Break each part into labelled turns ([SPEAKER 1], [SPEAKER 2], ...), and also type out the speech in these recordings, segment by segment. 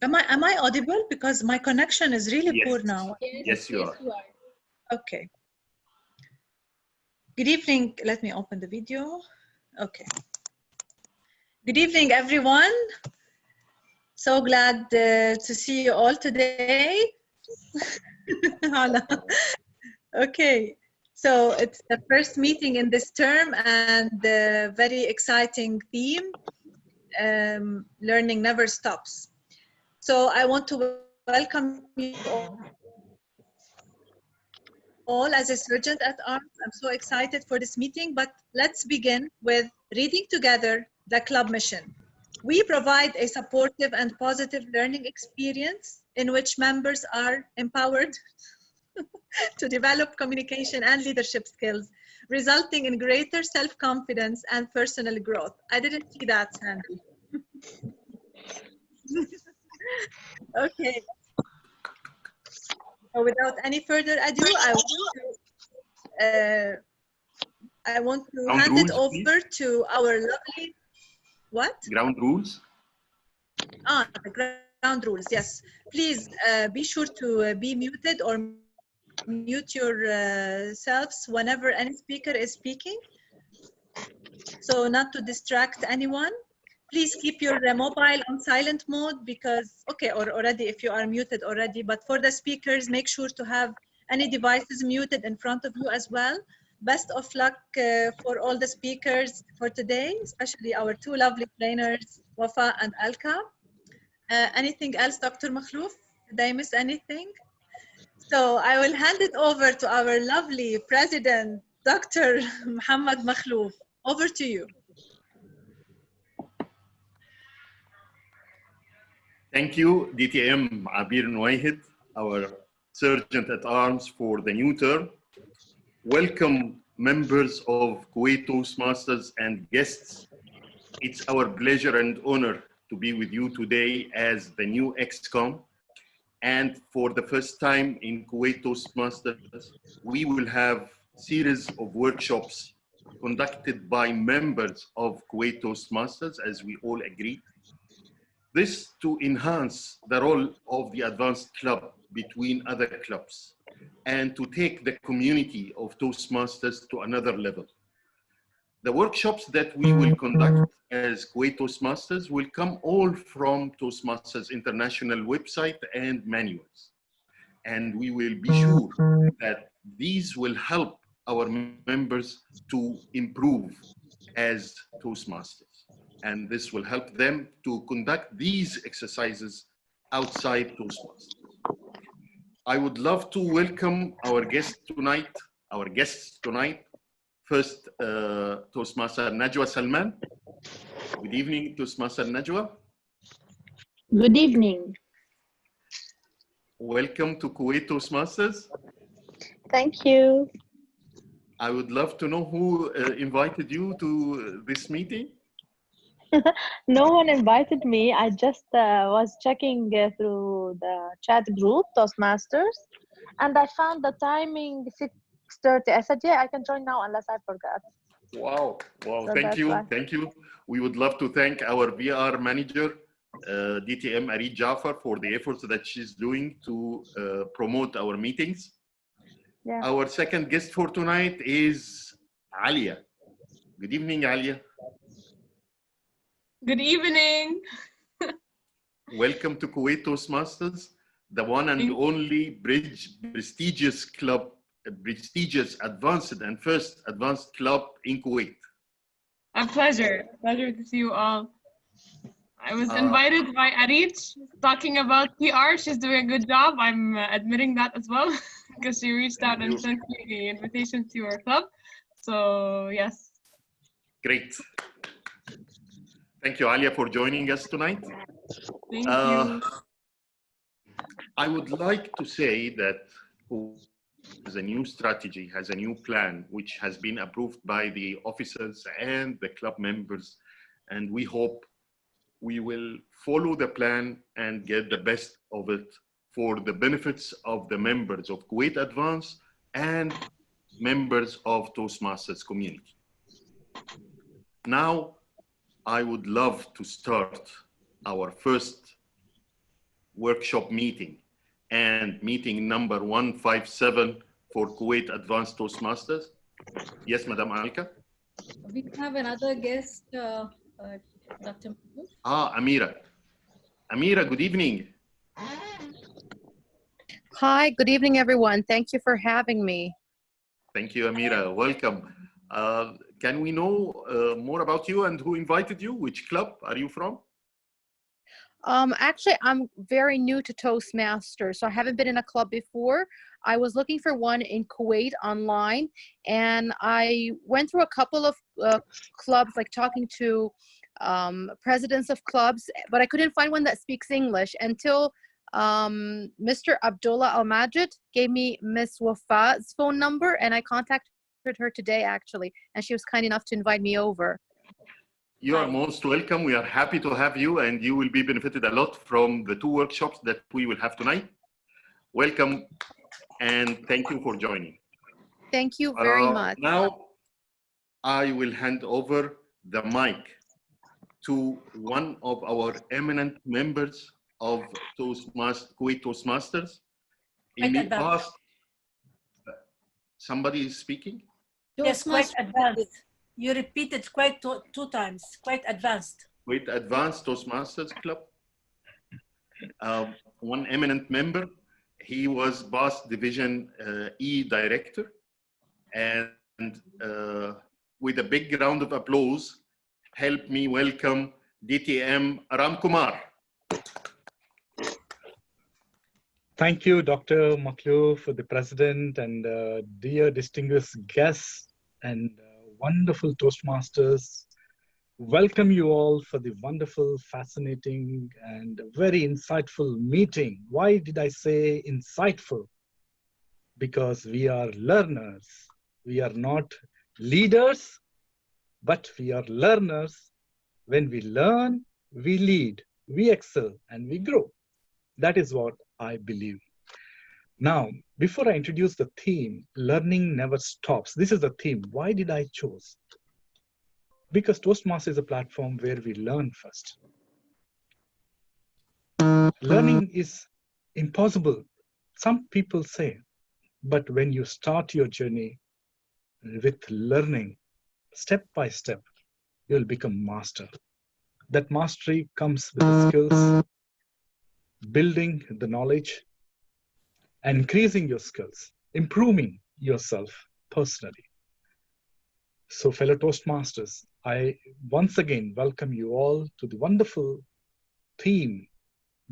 [SPEAKER 1] Am I audible? Because my connection is really
[SPEAKER 2] Yes.
[SPEAKER 1] poor now.
[SPEAKER 2] Yes, you are.
[SPEAKER 1] Okay. Good evening. Let me open the video. Okay. Good evening, everyone. So glad to see you all today. Okay. So it's the first meeting in this term and a very exciting theme, learning never stops. So I want to welcome you all as a sergeant at arms. I'm so excited for this meeting, but let's begin with reading together the club mission. We provide a supportive and positive learning experience in which members are empowered to develop communication and leadership skills, resulting in greater self-confidence and personal growth. I didn't see that, Sandy. Okay. So without any further ado, I want to
[SPEAKER 2] Ground
[SPEAKER 1] hand
[SPEAKER 2] rules,
[SPEAKER 1] it over to our lovely, what?
[SPEAKER 2] Ground rules.
[SPEAKER 1] The ground rules, yes. Please be sure to be muted or mute yourselves whenever any speaker is speaking, so not to distract anyone. Please keep your mobile on silent mode because, okay, or already if you are muted already, but for the speakers, make sure to have any devices muted in front of you as well. Best of luck for all the speakers for today, especially our two lovely trainers, Wafa and Alka. Anything else, Dr. Makhlouf? Did I miss anything? So I will hand it over to our lovely president, Dr. Muhammad Makhlouf. Over to you.
[SPEAKER 2] Thank you, DTM Abir Nouaihid, our Sergeant at Arms for the new term. Welcome, members of Kuwait Toastmasters and guests. It's our pleasure and honor to be with you today as the new XCOM. And for the first time in Kuwait Toastmasters, we will have a series of workshops conducted by members of Kuwait Toastmasters, as we all agreed. This to enhance the role of the advanced club between other clubs and to take the community of Toastmasters to another level. The workshops that we will conduct as Kuwait Toastmasters will come all from Toastmasters International website and manuals. And we will be sure that these will help our members to improve as Toastmasters. And this will help them to conduct these exercises outside Toastmasters. I would love to welcome our guests tonight. First, Toastmaster Najwa Salman. Good evening, Toastmaster Najwa.
[SPEAKER 3] Good evening.
[SPEAKER 2] Welcome to Kuwait Toastmasters.
[SPEAKER 3] Thank you.
[SPEAKER 2] I would love to know who invited you to this meeting.
[SPEAKER 3] No one invited me. I just was checking through the chat group, Toastmasters, and I found the timing 6:30. I said, yeah, I can join now unless I forgot.
[SPEAKER 2] Wow, wow,
[SPEAKER 3] So
[SPEAKER 2] thank you,
[SPEAKER 3] why.
[SPEAKER 2] thank you. We would love to thank our VR manager, DTM Arid Jafar, for the efforts that she's doing to promote our meetings.
[SPEAKER 3] Yeah.
[SPEAKER 2] Our second guest for tonight is Alia. Good evening, Alia.
[SPEAKER 4] Good evening.
[SPEAKER 2] Welcome to Kuwait Toastmasters, the one and only prestigious club, prestigious advanced and first advanced club in Kuwait.
[SPEAKER 4] A pleasure to see you all. I was invited by Arid talking about PR. She's doing a good job. I'm admitting that as well because she reached out and sent me the invitation to our club. So yes.
[SPEAKER 2] Great. Thank you, Alia, for joining us tonight.
[SPEAKER 4] Thank you.
[SPEAKER 2] I would like to say that has a new strategy, has a new plan, which has been approved by the officers and the club members. And we hope we will follow the plan and get the best of it for the benefits of the members of Kuwait Advance and members of Toastmasters community. Now, I would love to start our first workshop meeting and meeting number 157 for Kuwait Advanced Toastmasters. Yes, Madam Amika?
[SPEAKER 5] We have another guest, Dr. Mahmood.
[SPEAKER 2] Amira. Amira, good evening.
[SPEAKER 6] Hi, good evening, everyone. Thank you for having me.
[SPEAKER 2] Thank you, Amira. Welcome. Can we know more about you and who invited you? Which club are you from?
[SPEAKER 6] Actually, I'm very new to Toastmasters, so I haven't been in a club before. I was looking for one in Kuwait online, and I went through a couple of clubs, like talking to presidents of clubs, but I couldn't find one that speaks English until Mr. Abdullah Al-Majid gave me Miss Wafa's phone number, and I contacted her today, actually, and she was kind enough to invite me over.
[SPEAKER 2] You are most welcome. We are happy to have you, and you will be benefited a lot from the 2 workshops that we will have tonight. Welcome, and thank you for joining.
[SPEAKER 6] Thank you very much.
[SPEAKER 2] Now, I will hand over the mic to one of our eminent members of Kuwait Toastmasters. In the past, somebody is speaking?
[SPEAKER 7] Yes, quite advanced. You repeated quite 2 times, quite advanced.
[SPEAKER 2] Kuwait Advanced Toastmasters Club. One eminent member. He was BAS Division E Director. And with a big round of applause, help me welcome DTM Ram Kumar.
[SPEAKER 8] Thank you, Dr. Makhlouf, for the president and dear distinguished guests and wonderful Toastmasters. Welcome you all for the wonderful, fascinating, and very insightful meeting. Why did I say insightful? Because we are learners. We are not leaders, but we are learners. When we learn, we lead, we excel, and we grow. That is what I believe. Now, before I introduce the theme, learning never stops. This is the theme. Why did I choose? Because Toastmasters is a platform where we learn first. Learning is impossible, some people say, but when you start your journey with learning, step by step, you'll become master. That mastery comes with the skills, building the knowledge, and increasing your skills, improving yourself personally. So fellow Toastmasters, I once again welcome you all to the wonderful theme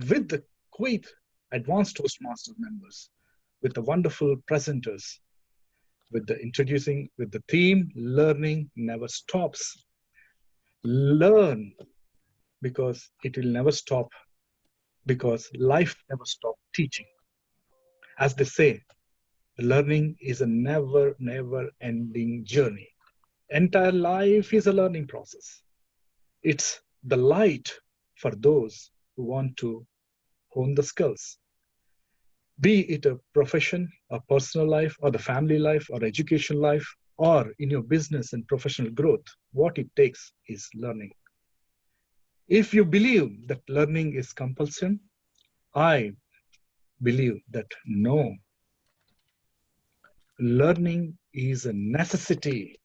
[SPEAKER 8] with the Kuwait Advanced Toastmasters members, with the wonderful presenters, with the theme, learning never stops. Learn, because it will never stop, because life never stops teaching. As they say, learning is a never ending journey. Entire life is a learning process. It's the light for those who want to hone the skills. Be it a profession, a personal life, or the family life, or education life, or in your business and professional growth, what it takes is learning. If you believe that learning is compulsion, I believe that no. Learning is a necessity.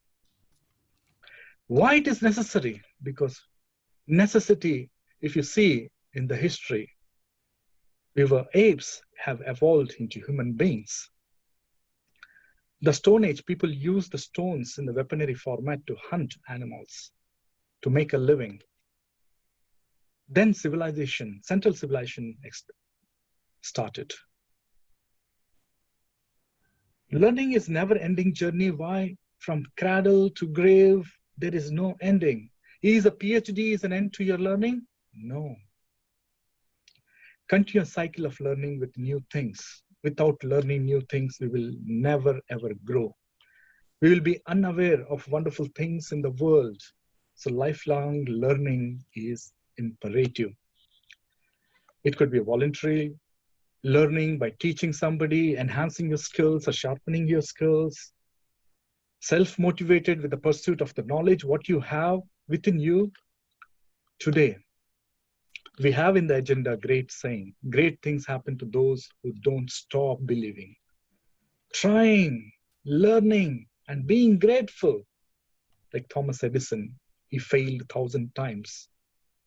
[SPEAKER 8] Why it is necessary? Because necessity, if you see in the history, apes have evolved into human beings. The Stone Age, people used the stones in the weaponry format to hunt animals, to make a living. Then civilization, central civilization started. Learning is never-ending journey. Why? From cradle to grave, there is no ending. Is a PhD is an end to your learning? No. Continuous cycle of learning with new things. Without learning new things, we will never ever grow. We will be unaware of wonderful things in the world. So lifelong learning is imperative. It could be voluntary learning by teaching somebody, enhancing your skills or sharpening your skills. Self-motivated with the pursuit of the knowledge, what you have within you today. We have in the agenda a great saying, great things happen to those who don't stop believing. Trying, learning, and being grateful. Like Thomas Edison, he failed 1,000 times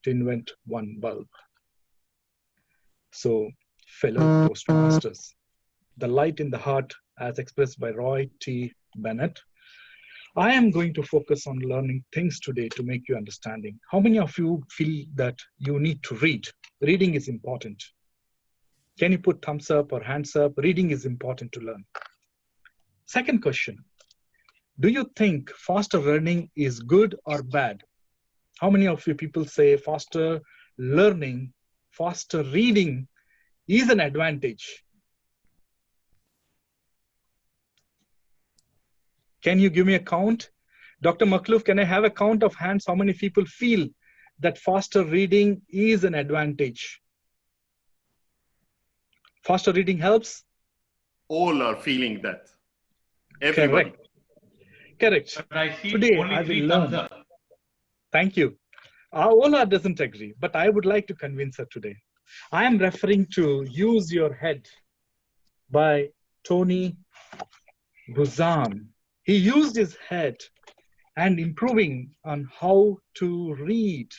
[SPEAKER 8] to invent one bulb. So, fellow Toastmasters, the light in the heart as expressed by Roy T. Bennett, I am going to focus on learning things today to make you understanding. How many of you feel that you need to read? Reading is important. Can you put thumbs up or hands up? Reading is important to learn. Second question, do you think faster learning is good or bad? How many of you people say faster learning, faster reading is an advantage? Can you give me a count? Dr. Makhlouf, can I have a count of hands? How many people feel that faster reading is an advantage? Faster reading helps?
[SPEAKER 2] All are feeling that. Everybody.
[SPEAKER 8] Correct.
[SPEAKER 9] But I see
[SPEAKER 8] Today
[SPEAKER 9] only
[SPEAKER 8] I will
[SPEAKER 9] 3 thumbs
[SPEAKER 8] learn.
[SPEAKER 9] up.
[SPEAKER 8] Thank you. Ola doesn't agree, but I would like to convince her today. I am referring to Use Your Head by Tony Buzan. He used his head and improving on how to read,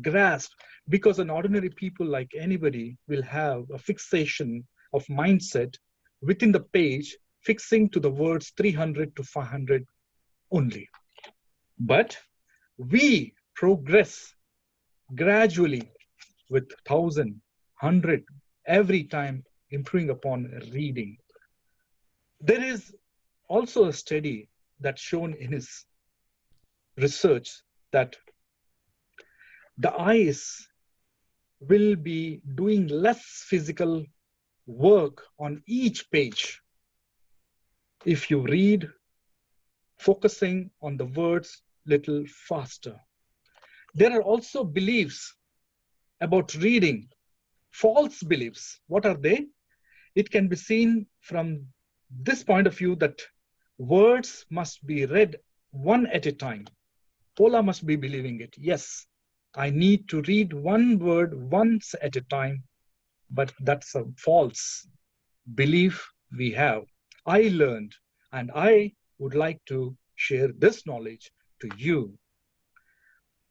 [SPEAKER 8] grasp, because an ordinary people like anybody will have a fixation of mindset within the page, fixing to the words 300 to 500 only. But we progress gradually with 1,000, 100, every time improving upon reading. There is also a study that's shown in his research that the eyes will be doing less physical work on each page if you read, focusing on the words little faster. There are also beliefs about reading, false beliefs. What are they? It can be seen from this point of view that words must be read one at a time. Ola must be believing it. Yes, I need to read one word once at a time, but that's a false belief we have. I learned, and I would like to share this knowledge to you.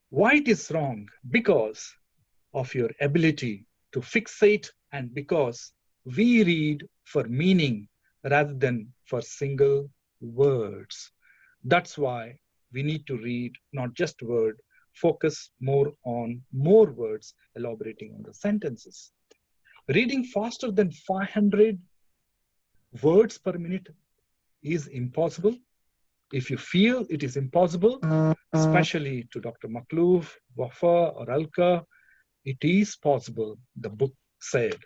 [SPEAKER 8] Why it is wrong? Because of your ability to fixate and because we read for meaning rather than for single words. That's why we need to read not just word, focus more on more words, elaborating on the sentences. Reading faster than 500 words per minute is impossible. If you feel it is impossible, especially to Dr. Makhlouf, Wafa, or Alka, it is possible, the book said.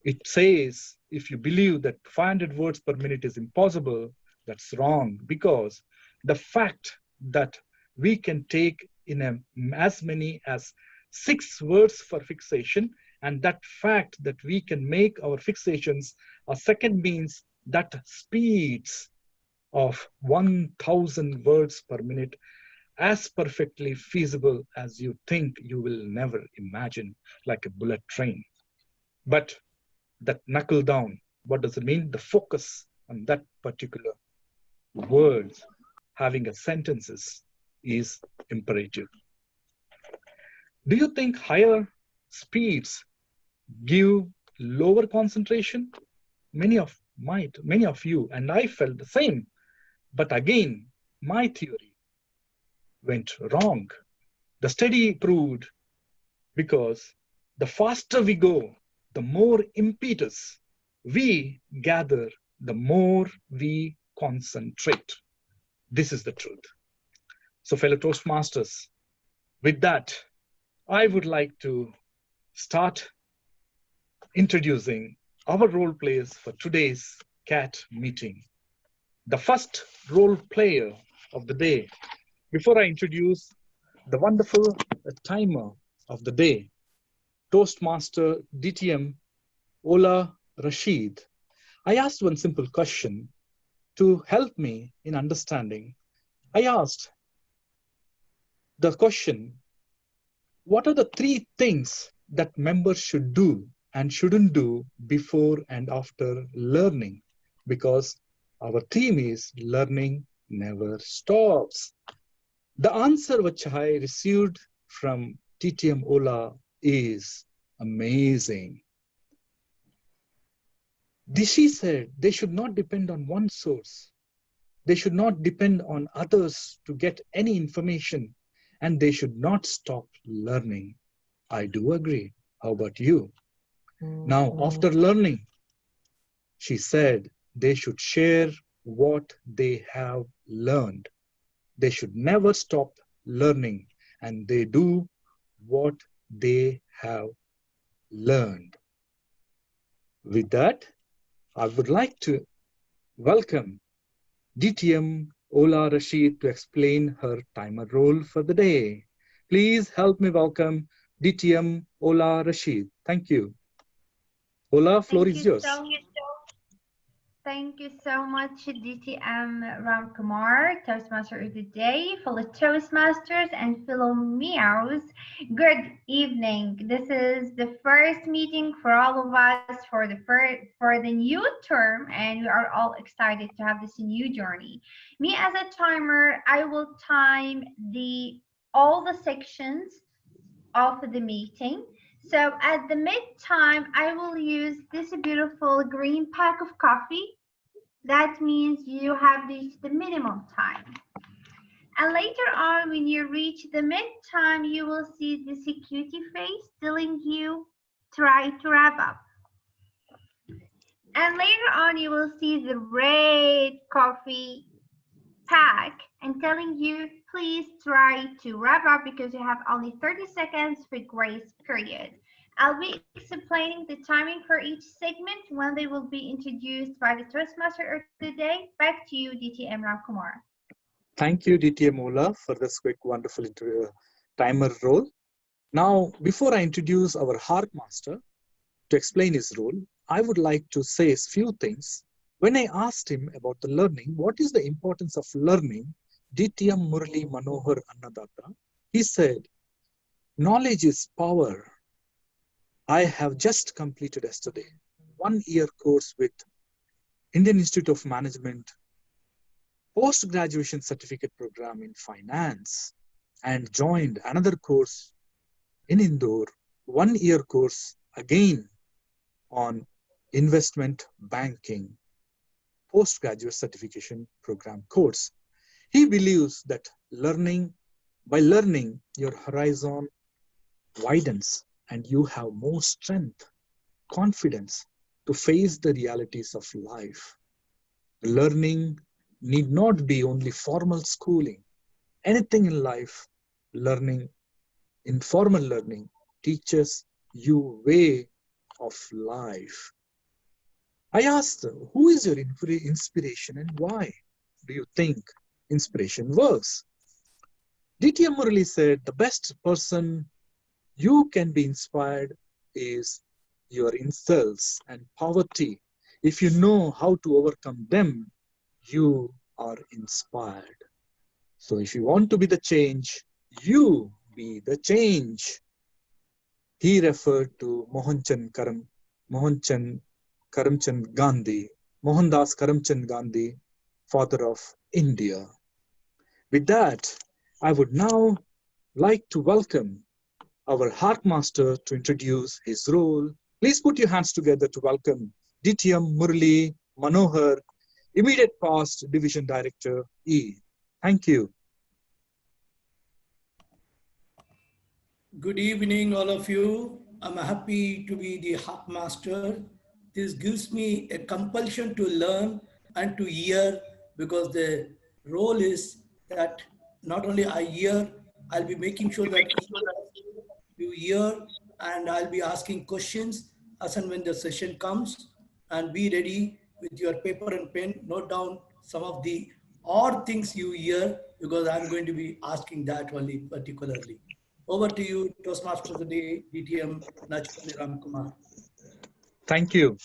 [SPEAKER 8] It says, if you believe that 500 words per minute is impossible, that's wrong, because the fact that we can take in as many as 6 words for fixation, and that fact that we can make our fixations a second means that speeds of 1,000 words per minute as perfectly feasible as you think you will never imagine, like a bullet train. But that knuckle down, what does it mean? The focus on that particular words, having a sentences is imperative. Do you think higher speeds give lower concentration? Many of you, and I felt the same. But again, my theory went wrong. The study proved because the faster we go, the more impetus we gather, the more we concentrate. This is the truth. So fellow Toastmasters, with that, I would like to start introducing our role players for today's CAT meeting. The first role player of the day, before I introduce the wonderful timer of the day, Toastmaster DTM Ola Rashid, I asked one simple question to help me in understanding. I asked the question, what are the 3 things that members should do and shouldn't do before and after learning, because our theme is learning never stops. The answer which I received from TTM Ola is amazing. She said they should not depend on one source. They should not depend on others to get any information, and they should not stop learning. I do agree. How about you? Now, after learning, she said they should share what they have learned. They should never stop learning, and they do what they have learned. With that, I would like to welcome DTM Ola Rashid to explain her timer role for the day. Please help me welcome DTM Ola Rashid. Thank you. Ola, floor is yours.
[SPEAKER 9] Thank you so much, DTM Ramkumar, Toastmaster of the Day, fellow Toastmasters and fellow meows. Good evening. This is the first meeting for all of us for the new term, and we are all excited to have this new journey. Me as a timer, I will time all the sections of the meeting. So at the mid-time, I will use this beautiful green pack of coffee. That means you have reached the minimum time. And later on, when you reach the mid-time, you will see the security face telling you, try to wrap up. And later on, you will see the red coffee pack and telling you, please try to wrap up because you have only 30 seconds for grace period. I'll be explaining the timing for each segment when they will be introduced by the Toastmaster of the Day. Back to you, DTM Ramkumar.
[SPEAKER 8] Thank you, DTM Ola, for this quick, wonderful timer role. Now, before I introduce our Heart Master to explain his role, I would like to say a few things. When I asked him about the learning, what is the importance of learning, DTM Murali Manohar Annadata, he said, knowledge is power. I have just completed yesterday 1-year course with Indian Institute of Management, post-graduation certificate program in finance, and joined another course in Indore, 1-year course again on investment banking, postgraduate certification program course. He believes that by learning, your horizon widens and you have more strength, confidence to face the realities of life. Learning need not be only formal schooling. Anything in life, informal learning teaches you way of life. I asked, who is your inspiration and why do you think inspiration works? DTM Murali said, the best person you can be inspired is your insults and poverty. If you know how to overcome them, you are inspired. So if you want to be the change, you be the change. He referred to Mohandas Karamchand Gandhi, father of India. With that, I would now like to welcome our Heart Master to introduce his role. Please put your hands together to welcome DTM Murali Manohar, Immediate Past Division Director, E. Thank you.
[SPEAKER 10] Good evening, all of you. I'm happy to be the Heart Master. This gives me a compulsion to learn and to hear, because the role is that not only I hear, I'll be making sure that you hear, and I'll be asking questions as and when the session comes, and be ready with your paper and pen, note down some of the odd things you hear, because I'm going to be asking that only particularly. Over to you, Toastmaster of the Day, DTM Nachupalli Ramkumar.
[SPEAKER 8] Thank you.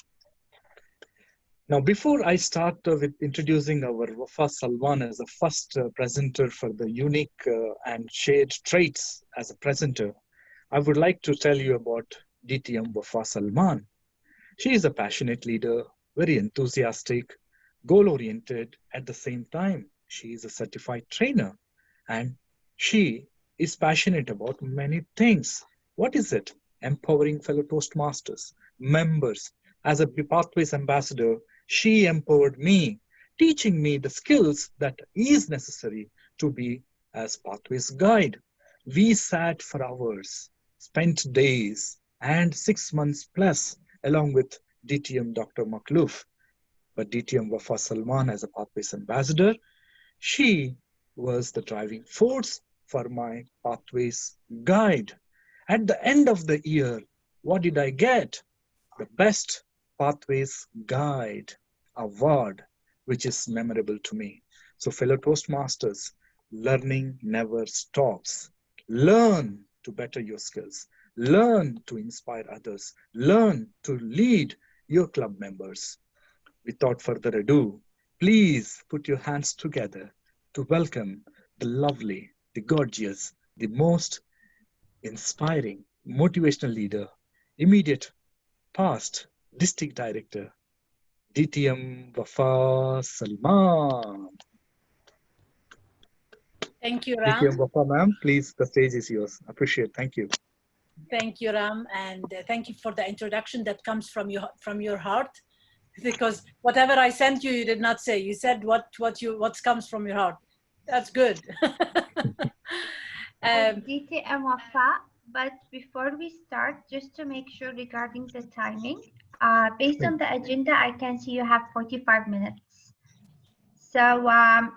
[SPEAKER 8] Now, before I start with introducing our Wafa Salwan as a first presenter for the unique and shared traits as a presenter, I would like to tell you about DTM Wafa Salman. She is a passionate leader, very enthusiastic, goal-oriented. At the same time, she is a certified trainer, and she is passionate about many things. What is it? Empowering fellow Toastmasters, members. As a Pathways ambassador, she empowered me, teaching me the skills that is necessary to be as Pathways guide. We sat for hours, spent days, and 6 months plus along with DTM Dr. Makhlouf. But DTM Wafa Salman as a Pathways ambassador, she was the driving force for my Pathways guide. At the end of the year, what did I get? The best Pathways guide award, which is memorable to me. So fellow Toastmasters, learning never stops. Learn to better your skills. Learn to inspire others. Learn to lead your club members. Without further ado, please put your hands together to welcome the lovely, the gorgeous, the most inspiring, motivational leader, immediate past district director, DTM Wafa Salman.
[SPEAKER 7] Thank you,
[SPEAKER 8] DTM
[SPEAKER 7] Ram.
[SPEAKER 8] Wafa, ma'am, please, the stage is yours. Appreciate, thank you.
[SPEAKER 7] Thank you, Ram, and thank you for the introduction that comes from your heart. Because whatever I sent you, you did not say. You said what comes from your heart. That's good.
[SPEAKER 9] DTM Wafa, but before we start, just to make sure regarding the timing, based on the agenda, I can see you have 45 minutes. So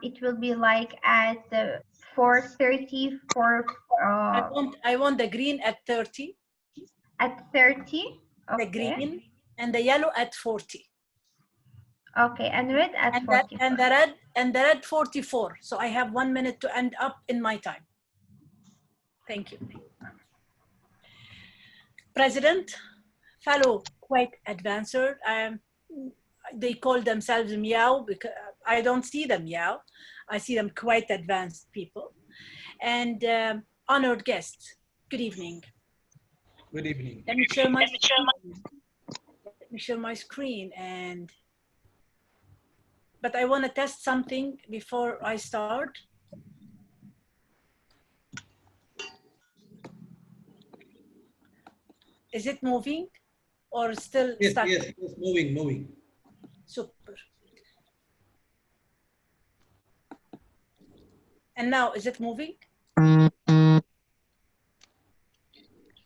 [SPEAKER 9] it will be like at 4:30 for.
[SPEAKER 7] I want the green at 30.
[SPEAKER 9] At 30. Okay.
[SPEAKER 7] The green and the yellow at 40.
[SPEAKER 9] Okay, and red at 44.
[SPEAKER 7] And the red 44. So I have 1 minute to end up in my time. Thank you. President, fellow Kuwait advancer, they call themselves Meow because I don't see them Meow. I see them Kuwait advanced people. And honored guests, good evening.
[SPEAKER 8] Good evening.
[SPEAKER 7] Let me share my screen and but I want to test something before I start. Is it moving or still stuck?
[SPEAKER 10] Yes, it's moving.
[SPEAKER 7] Super. And now, is it moving?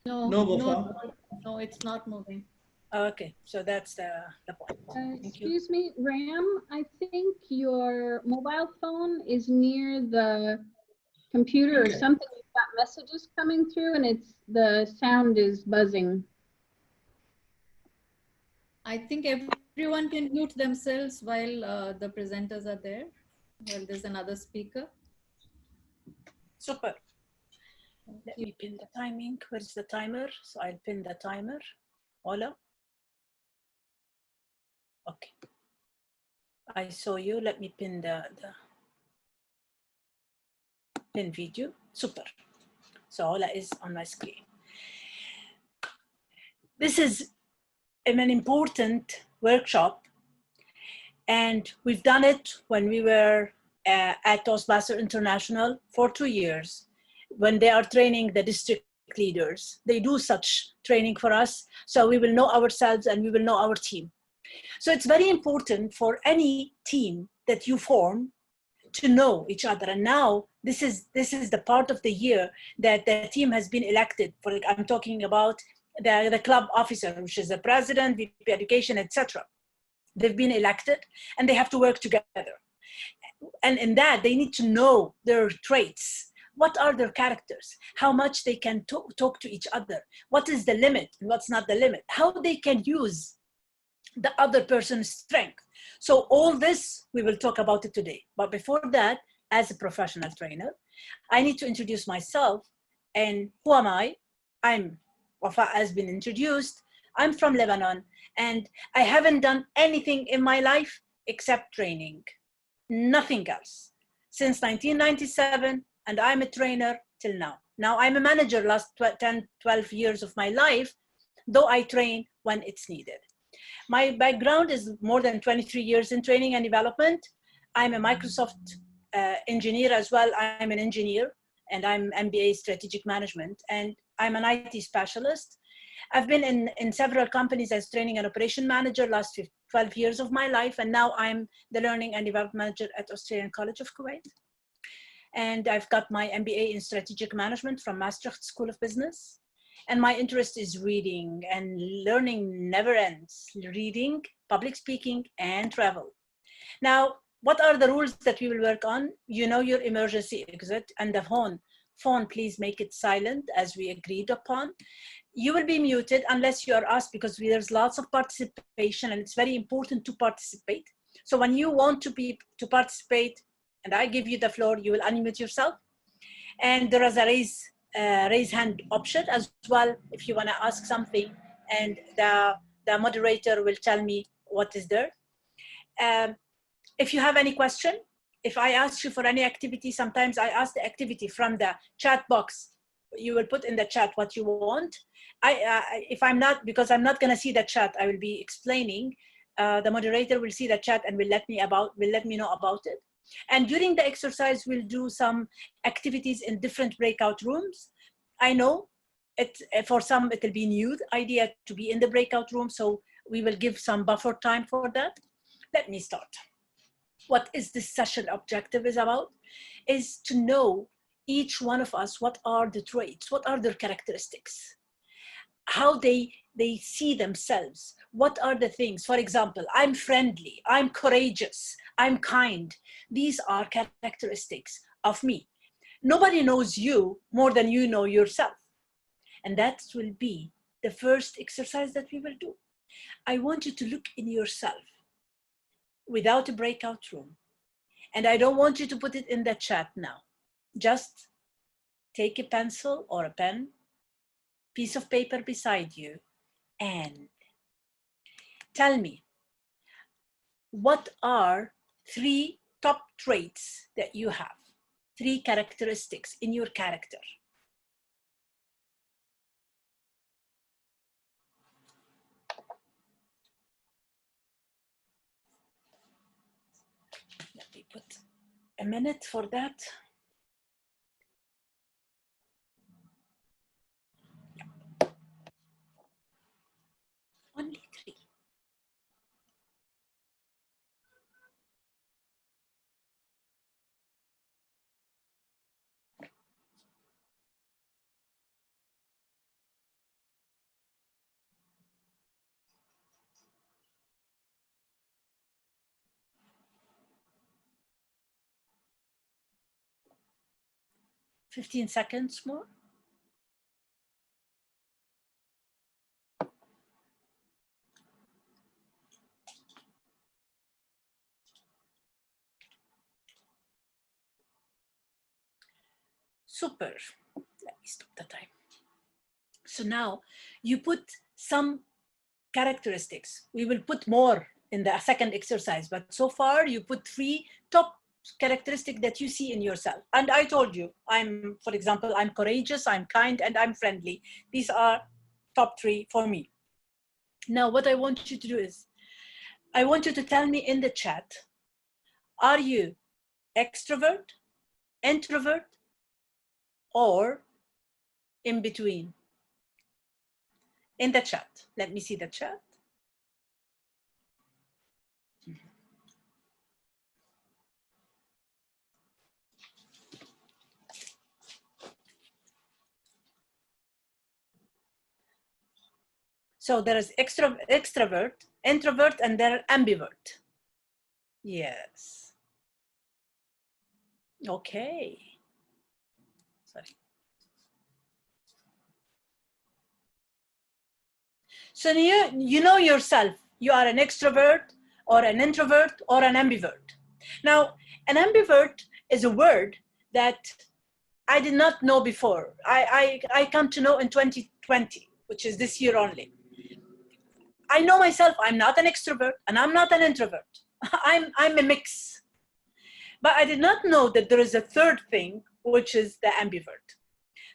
[SPEAKER 5] No, it's not moving.
[SPEAKER 7] Okay, so that's the point.
[SPEAKER 11] Excuse me, Ram, I think your mobile phone is near the computer or something. You've got messages coming through and the sound is buzzing.
[SPEAKER 5] I think everyone can mute themselves while the presenters are there. Well, there's another speaker.
[SPEAKER 7] Super. Let me pin the timing. Where's the timer? So I'll pin the timer. Hola. Okay. I saw you. Let me pin the pin video. Super. So Hola is on my screen. This is an important workshop, and we've done it when we were at Toastmaster International for 2 years. When they are training the district leaders, they do such training for us, so we will know ourselves and we will know our team. So it's very important for any team that you form to know each other. And now this is the part of the year that the team has been elected. For I'm talking about the club officer, which is the president, VP education, etc. They've been elected and they have to work together. And in that, they need to know their traits. What are their characters? How much they can talk to each other? What is the limit and what's not the limit? How they can use the other person's strength. So all this, we will talk about it today. But before that, as a professional trainer, I need to introduce myself. And who am I? Wafa has been introduced. I'm from Lebanon, and I haven't done anything in my life except training. Nothing else. Since 1997, and I'm a trainer till now. Now I'm a manager last 10, 12 years of my life, though I train when it's needed. My background is more than 23 years in training and development. I'm a Microsoft engineer as well. I'm an engineer and I'm MBA strategic management, and I'm an IT specialist. I've been in several companies as training and operation manager last 12 years of my life, and now I'm the learning and development manager at Australian College of Kuwait. And I've got my MBA in strategic management from Maastricht School of Business. And my interest is reading, and learning never ends. Reading, public speaking, and travel. Now, what are the rules that we will work on? You know your emergency exit and the phone, please make it silent as we agreed upon. You will be muted unless you are asked, because there's lots of participation and it's very important to participate. So when you want to participate and I give you the floor, you will unmute yourself. And there is a raise hand option as well if you want to ask something, and the moderator will tell me what is there. If you have any question, if I ask you for any activity, sometimes I ask the activity from the chat box. You will put in the chat what you want. If I'm not, because I'm not going to see the chat, I will be explaining. The moderator will see the chat and will let me know about it. And during the exercise, we'll do some activities in different breakout rooms. I know for some it will be new idea to be in the breakout room, so we will give some buffer time for that. Let me start. What is this session objective is about? Is to know each one of us, what are the traits, what are their characteristics, how they see themselves, what are the things. For example, I'm friendly, I'm courageous, I'm kind. These are characteristics of me. Nobody knows you more than you know yourself. And that will be the first exercise that we will do. I want you to look in yourself without a breakout room. And I don't want you to put it in the chat now. Just take a pencil or a pen, piece of paper beside you, and tell me, what are 3 top traits that you have? 3 characteristics in your character. Let me put a minute for that. Only 3. $15 seconds more. Super. Let me stop the time. So now you put some characteristics. We will put more in the second exercise, but so far you put 3 top characteristics that you see in yourself. And I told you, for example, I'm courageous, I'm kind, and I'm friendly. These are top 3 for me. Now, what I want you to do is, I want you to tell me in the chat, are you extrovert, introvert, or in between? In the chat. Let me see the chat. So there is extrovert, introvert, and there are ambivert. Yes. Okay. Sorry. So you know yourself. You are an extrovert or an introvert or an ambivert. Now, an ambivert is a word that I did not know before. I come to know in 2020, which is this year only. I know myself, I'm not an extrovert and I'm not an introvert. I'm a mix. But I did not know that there is a third thing, which is the ambivert.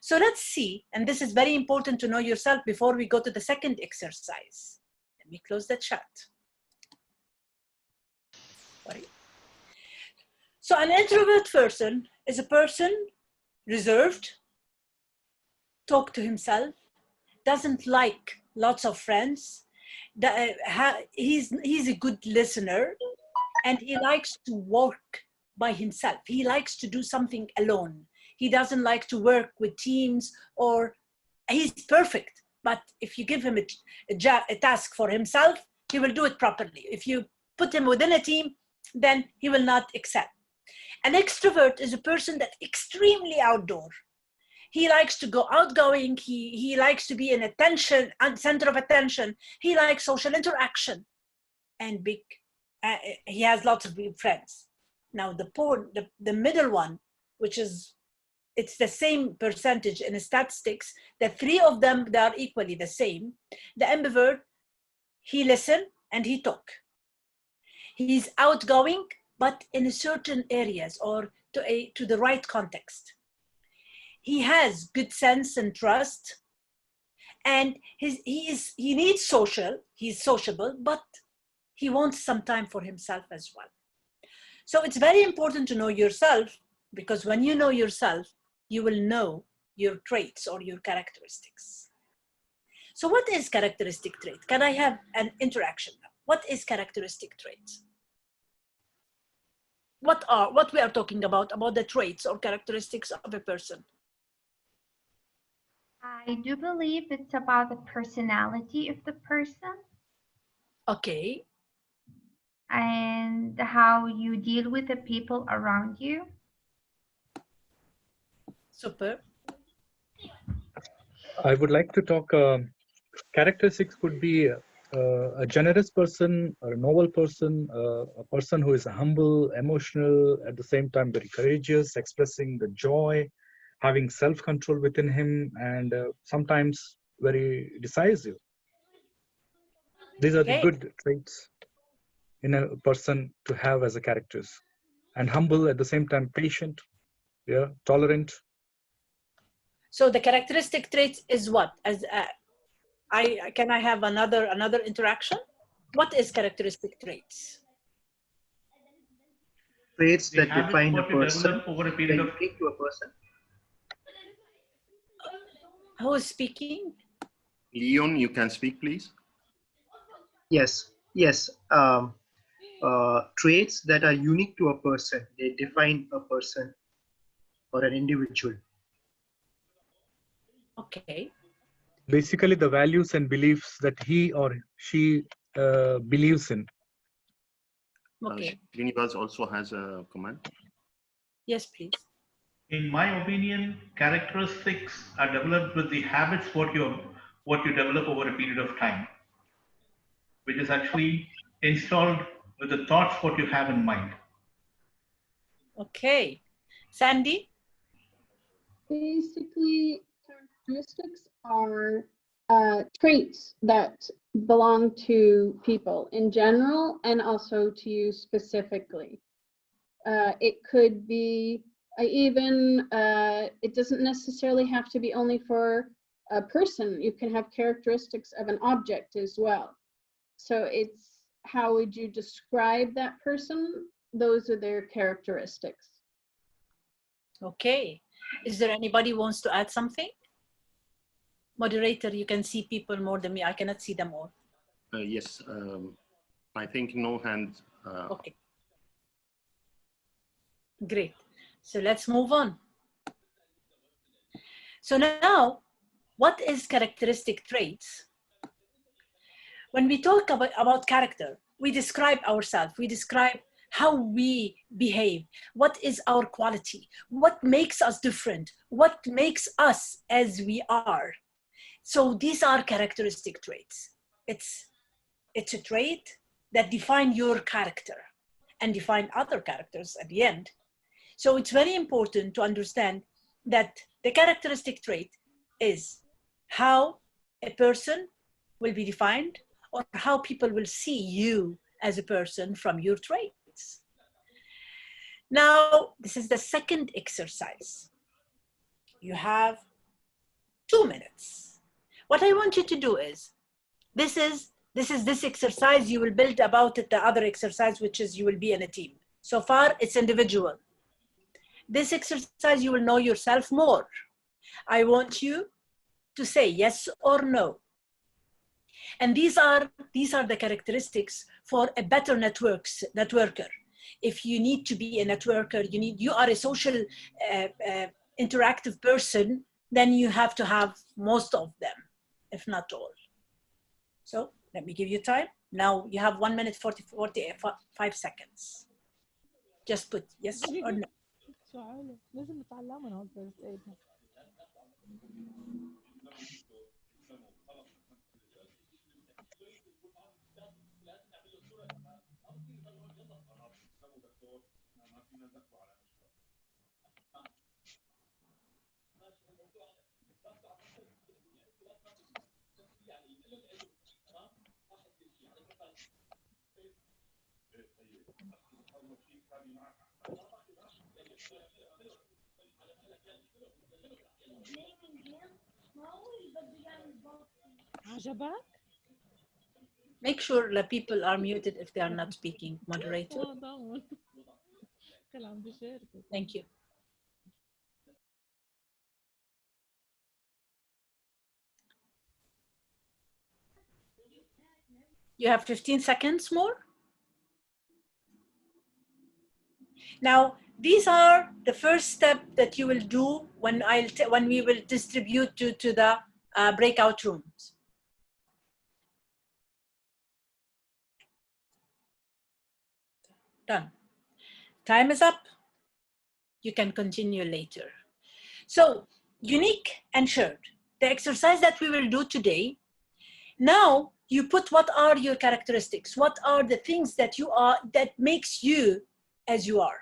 [SPEAKER 7] So let's see, and this is very important to know yourself before we go to the second exercise. Let me close the chat. Sorry. So an introvert person is a person reserved, talk to himself, doesn't like lots of friends. He's a good listener, and he likes to work by himself. He likes to do something alone. He doesn't like to work with teams, or he's perfect. But if you give him a task for himself, he will do it properly. If you put him within a team, then he will not excel. An extrovert is a person that's extremely outdoor. He likes to go outgoing. He likes to be in attention, center of attention. He likes social interaction, and he has lots of big friends. Now the middle one, which is, it's the same percentage in statistics, the three of them, they are equally the same. The ambivert, he listen and he talk. He's outgoing, but in certain areas or to the right context. He has good sense and trust, and he needs he's sociable, but he wants some time for himself as well. So it's very important to know yourself, because when you know yourself, you will know your traits or your characteristics. So what is characteristic trait? Can I have an interaction now? What is characteristic traits? What we are talking about the traits or characteristics of a person?
[SPEAKER 9] I do believe it's about the personality of the person.
[SPEAKER 7] Okay.
[SPEAKER 9] And how you deal with the people around you.
[SPEAKER 7] Super.
[SPEAKER 8] I would like to talk, characteristics could be a generous person, or a noble person, a person who is humble, emotional, at the same time very courageous, expressing the joy, having self-control within him, and sometimes very decisive. These are the good traits in a person to have as a characters. And humble, at the same time patient, yeah, tolerant.
[SPEAKER 7] So the characteristic trait is what? Can I have another interaction? What is characteristic traits?
[SPEAKER 12] Traits that define a person
[SPEAKER 13] over a period of
[SPEAKER 12] to a person.
[SPEAKER 7] Who is speaking?
[SPEAKER 2] Leon, you can speak, please.
[SPEAKER 12] Yes. Traits that are unique to a person. They define a person or an individual.
[SPEAKER 7] Okay.
[SPEAKER 8] Basically, the values and beliefs that he or she believes in.
[SPEAKER 7] Okay.
[SPEAKER 2] Srinivas also has a comment.
[SPEAKER 7] Yes, please.
[SPEAKER 13] In my opinion, characteristics are developed with the habits what you develop over a period of time, which is actually installed with the thoughts what you have in mind.
[SPEAKER 7] Okay. Sandy?
[SPEAKER 11] Basically, characteristics are traits that belong to people in general and also to you specifically. It could be it doesn't necessarily have to be only for a person. You can have characteristics of an object as well. So it's how would you describe that person? Those are their characteristics.
[SPEAKER 7] Okay. Is there anybody who wants to add something? Moderator, you can see people more than me. I cannot see them all.
[SPEAKER 2] Yes, I think no hand.
[SPEAKER 7] Okay. Great. So let's move on. So now, what is characteristic traits? When we talk about character, we describe ourselves. We describe how we behave. What is our quality? What makes us different? What makes us as we are? So these are characteristic traits. It's a trait that define your character and define other characters at the end. So it's very important to understand that the characteristic trait is how a person will be defined, or how people will see you as a person from your traits. Now, this is the second exercise. You have 2 minutes. What I want you to do is, this exercise you will build about it, the other exercise, which is you will be in a team. So far, it's individual. This exercise, you will know yourself more. I want you to say yes or no. And these are the characteristics for a better networker. If you need to be a networker, you are a social interactive person, then you have to have most of them, if not all. So let me give you time. Now you have 1 minute 45 seconds. Just put yes or no. Make sure the people are muted if they are not speaking, moderator. Thank you. You have 15 seconds more. Now, these are the first step that you will do when we will distribute to the breakout rooms. Done. Time is up. You can continue later. So, unique and shared. The exercise that we will do today, now you put what are your characteristics, what are the things that you are, that makes you as you are.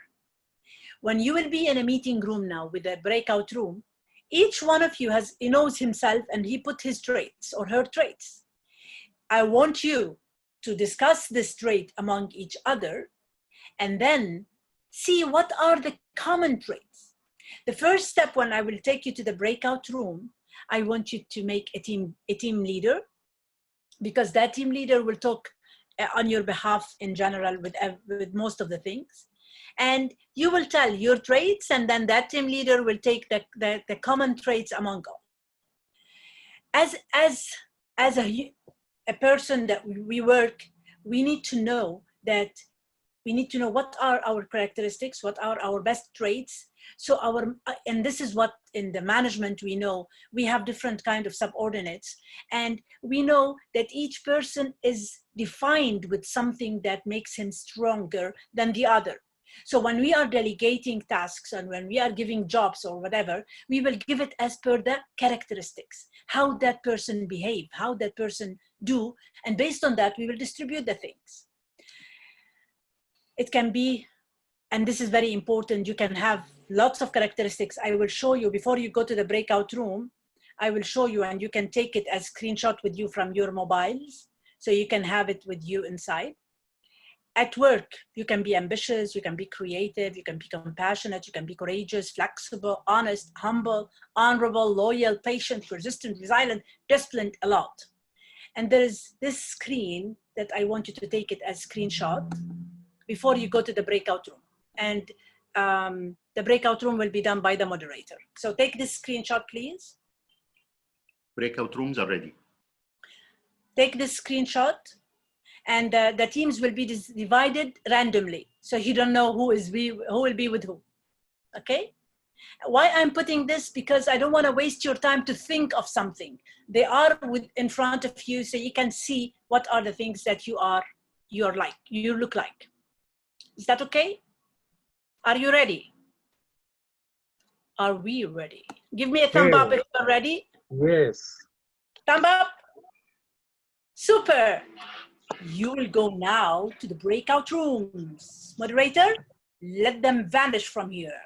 [SPEAKER 7] When you will be in a meeting room now with a breakout room, each one of you knows himself and he put his traits or her traits. I want you to discuss this trait among each other and then see what are the common traits. The first step, when I will take you to the breakout room, I want you to make a team leader, because that team leader will talk on your behalf in general with most of the things. And you will tell your traits, and then that team leader will take the common traits among all. As a person that we work, we need to know what are our characteristics, what are our best traits. So and this is what in the management we know, we have different kind of subordinates, and we know that each person is defined with something that makes him stronger than the other. So when we are delegating tasks and when we are giving jobs or whatever, we will give it as per the characteristics, how that person behave, how that person do, and based on that, we will distribute the things. It can be, and this is very important, you can have lots of characteristics. I will show you before you go to the breakout room. I will show you, and you can take it as screenshot with you from your mobiles, so you can have it with you inside. At work, you can be ambitious, you can be creative, you can be compassionate, you can be courageous, flexible, honest, humble, honorable, loyal, patient, persistent, resilient, disciplined, a lot. And there is this screen that I want you to take it as screenshot before you go to the breakout room. And the breakout room will be done by the moderator. So take this screenshot, please.
[SPEAKER 2] Breakout rooms are ready.
[SPEAKER 7] Take this screenshot, and the teams will be divided randomly. So you don't know who will be with who, okay? Why I'm putting this? Because I don't want to waste your time to think of something. They are in front of you, so you can see what are the things that you look like. Is that okay? Are you ready? Are we ready? Give me a thumb up if you're ready.
[SPEAKER 8] Yes.
[SPEAKER 7] Thumb up. Super. You will go now to the breakout rooms. Moderator, let them vanish from here.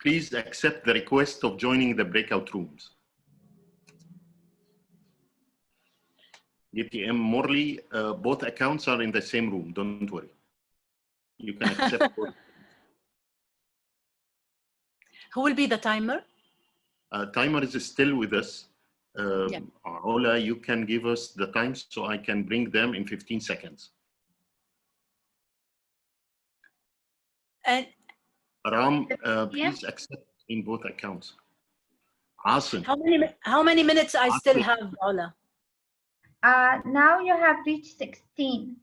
[SPEAKER 2] Please accept the request of joining the breakout rooms. DTM Morley, both accounts are in the same room, don't worry. You can accept both.
[SPEAKER 7] Who will be the timer?
[SPEAKER 2] Timer is still with us.
[SPEAKER 7] Yeah.
[SPEAKER 2] Ola, you can give us the time so I can bring them in 15 seconds.
[SPEAKER 7] And
[SPEAKER 2] Ram, please accept in both accounts. Awesome.
[SPEAKER 7] How many minutes I still have, Ola?
[SPEAKER 9] Now you have reached 16.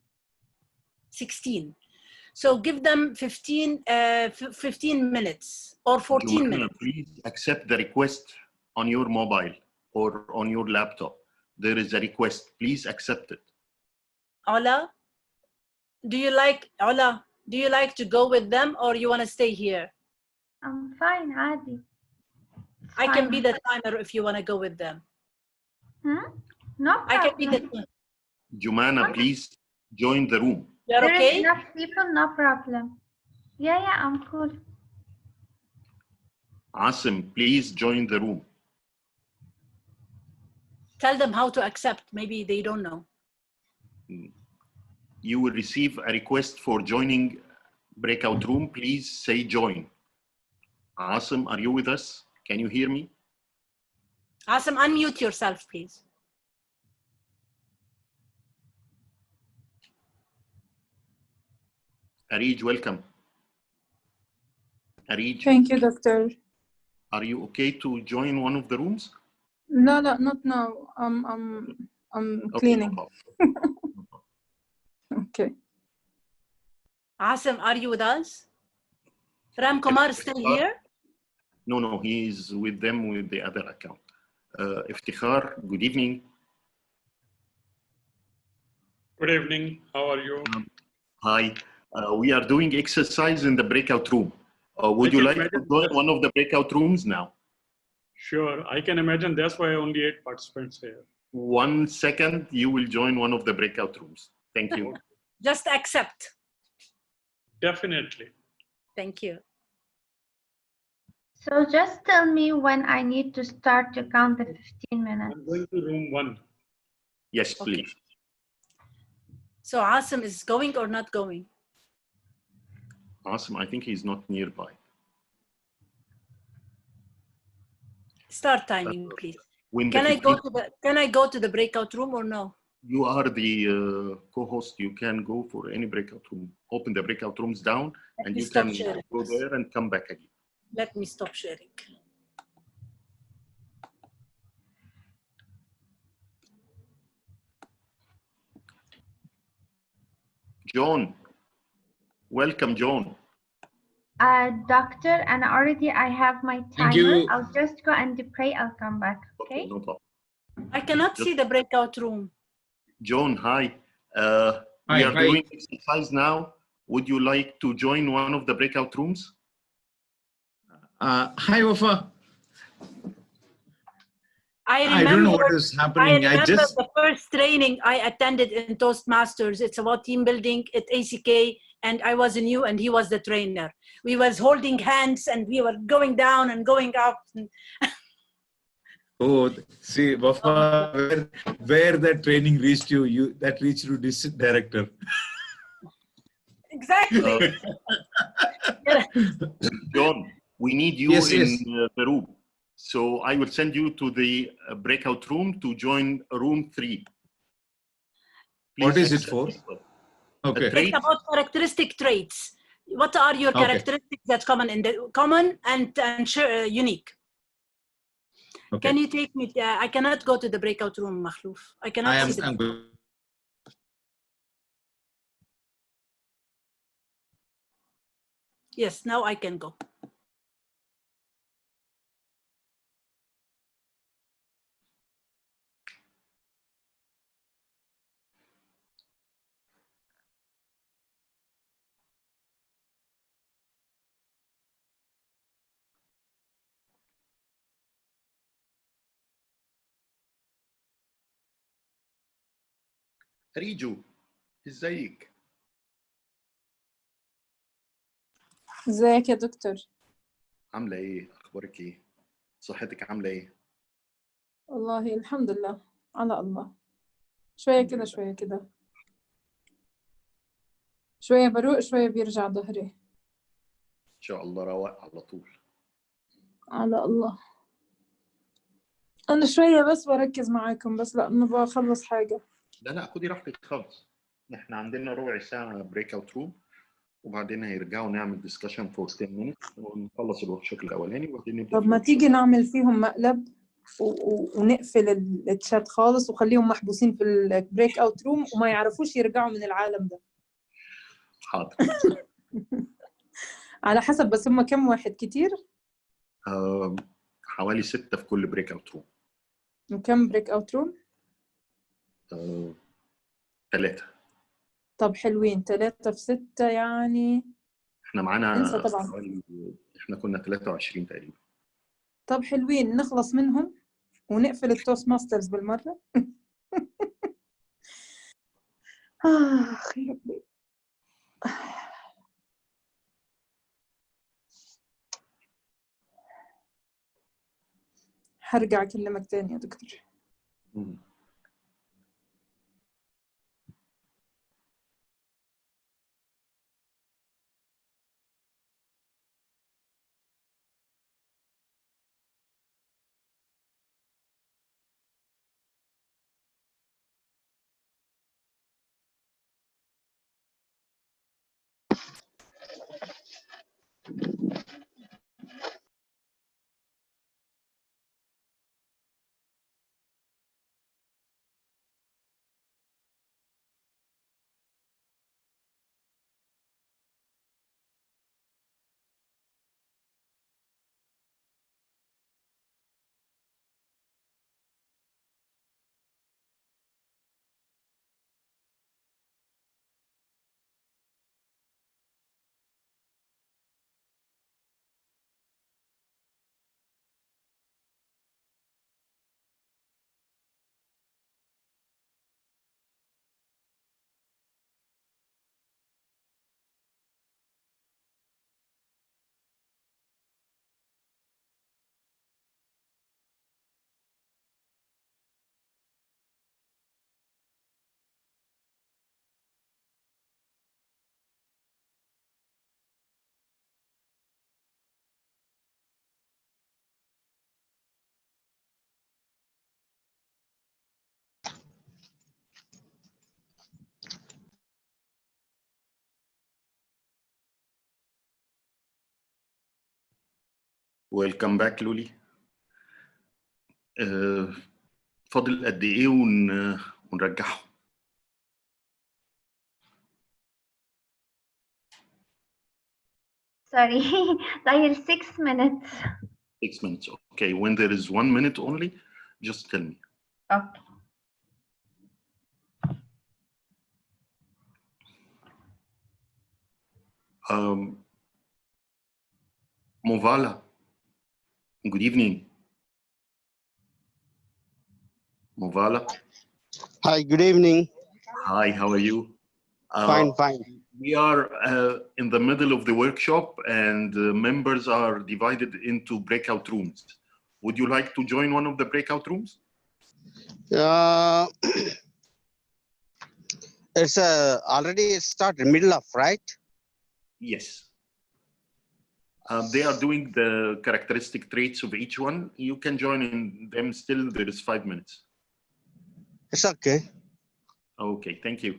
[SPEAKER 7] 16. So give them 15 minutes or 14 minutes.
[SPEAKER 2] Please accept the request on your mobile or on your laptop. There is a request. Please accept it.
[SPEAKER 7] Ola, do you like to go with them or you want to stay here?
[SPEAKER 9] I'm fine, Adi.
[SPEAKER 7] I can be the timer if you want to go with them.
[SPEAKER 9] No problem.
[SPEAKER 7] I can be the timer.
[SPEAKER 2] Jumana, please join the room.
[SPEAKER 7] You're
[SPEAKER 9] there
[SPEAKER 7] okay?
[SPEAKER 9] is enough people, no problem. Yeah, I'm cool.
[SPEAKER 2] Awesome. Please join the room.
[SPEAKER 7] Tell them how to accept. Maybe they don't know.
[SPEAKER 2] You will receive a request for joining breakout room. Please say join. Awesome. Are you with us? Can you hear me?
[SPEAKER 7] Awesome. Unmute yourself, please.
[SPEAKER 2] Arij, welcome. Arij.
[SPEAKER 14] Thank you, doctor.
[SPEAKER 2] Are you okay to join one of the rooms?
[SPEAKER 14] No, not now. I'm cleaning. Okay.
[SPEAKER 7] Awesome. Are you with us? Ram Kumar is still here?
[SPEAKER 2] No, he is with them with the other account. Iftikhar, good evening.
[SPEAKER 15] Good evening. How are you?
[SPEAKER 2] Hi. We are doing exercise in the breakout room. Would you like to join one of the breakout rooms now?
[SPEAKER 15] Sure. I can imagine that's why only 8 participants here.
[SPEAKER 2] 1 second, you will join one of the breakout rooms. Thank you.
[SPEAKER 7] Just accept.
[SPEAKER 15] Definitely.
[SPEAKER 7] Thank you.
[SPEAKER 9] So just tell me when I need to start to count the 15 minutes.
[SPEAKER 15] I'm going to room 1.
[SPEAKER 2] Yes, please.
[SPEAKER 7] So Asim is going or not going?
[SPEAKER 2] Awesome. I think he's not nearby.
[SPEAKER 7] Start timing, please. Can I go to the breakout room or no?
[SPEAKER 2] You are the co-host. You can go for any breakout room. Open the breakout rooms down and you can go there and come back again.
[SPEAKER 7] Let me stop sharing.
[SPEAKER 2] John. Welcome, John.
[SPEAKER 9] Doctor, and already I have my timer. I'll just go and pray. I'll come back. Okay?
[SPEAKER 2] No problem.
[SPEAKER 7] I cannot see the breakout room.
[SPEAKER 2] John, hi. We are doing exercise now. Would you like to join one of the breakout rooms?
[SPEAKER 16] Hi, Wafa.
[SPEAKER 7] I
[SPEAKER 16] don't know what is happening.
[SPEAKER 7] I remember the first training I attended in Toastmasters. It's about team building at ACK, and I was new and he was the trainer. We was holding hands and we were going down and going up.
[SPEAKER 16] Oh, see, Wafa, where that training reached you, that reached you district director.
[SPEAKER 7] Exactly.
[SPEAKER 2] John, we need you in the room. So I will send you to the breakout room to join room 3. Please
[SPEAKER 16] what is it for? Okay.
[SPEAKER 7] It's about characteristic traits. What are your characteristics that's common and unique?
[SPEAKER 16] Okay.
[SPEAKER 7] Can you take me? I cannot go to the breakout room, Makhlouf. I cannot see the. Yes, now I can go.
[SPEAKER 2] ريجو ازيك؟
[SPEAKER 14] ازيك يا دكتور؟
[SPEAKER 2] عاملة ايه؟ اخبارك ايه؟ صحتك عاملة ايه؟
[SPEAKER 14] والله الحمد لله على الله. شوية كده شوية كده. شوية بروق شوية بيرجع ظهري.
[SPEAKER 2] ان شاء الله رواق على طول.
[SPEAKER 14] على الله. أنا شوية بس بركز معاكم بس لأنه بخلص حاجة.
[SPEAKER 2] لا خدي راحتك خالص. احنا عندنا ربع ساعة بريك اوت روم وبعدين هيرجعوا نعمل ديسكشن فور 10 minutes ونخلص الورك شوب الأولاني وبعدين نبدأ.
[SPEAKER 14] طب ما تيجي نعمل فيهم مقلب ونقفل الشات خالص وخليهم محبوسين في البريك اوت روم وما يعرفوش يرجعوا من العالم ده.
[SPEAKER 2] حاضر.
[SPEAKER 14] على حسب بس هم كم واحد كتير؟
[SPEAKER 2] حوالي 6 في كل بريك اوت روم.
[SPEAKER 14] وكم بريك اوت روم؟
[SPEAKER 2] 3.
[SPEAKER 14] طب حلوين 3 في 6 يعني.
[SPEAKER 2] احنا معانا
[SPEAKER 14] انسى طبعا.
[SPEAKER 2] احنا كنا 23 تقريبا.
[SPEAKER 14] طب حلوين نخلص منهم ونقفل التوست ماسترز بالمرة. خير. هرجع أكلمك تاني يا دكتور.
[SPEAKER 2] ويلكم باك لولي. فاضل قد ايه ونرجعه؟
[SPEAKER 9] Sorry, طيب 6 minutes.
[SPEAKER 2] 6 minutes. Okay, when there is 1 minute only, just tell me.
[SPEAKER 9] Okay.
[SPEAKER 2] Movala, good evening. Movala.
[SPEAKER 17] Hi, good evening.
[SPEAKER 2] Hi, how are you?
[SPEAKER 17] Fine, fine.
[SPEAKER 2] We are in the middle of the workshop and members are divided into breakout rooms. Would you like to join one of the breakout rooms?
[SPEAKER 17] It's already started, middle of, right?
[SPEAKER 2] Yes. They are doing the characteristic traits of each one. You can join in them still. There is 5 minutes.
[SPEAKER 17] It's okay.
[SPEAKER 2] Okay, thank you.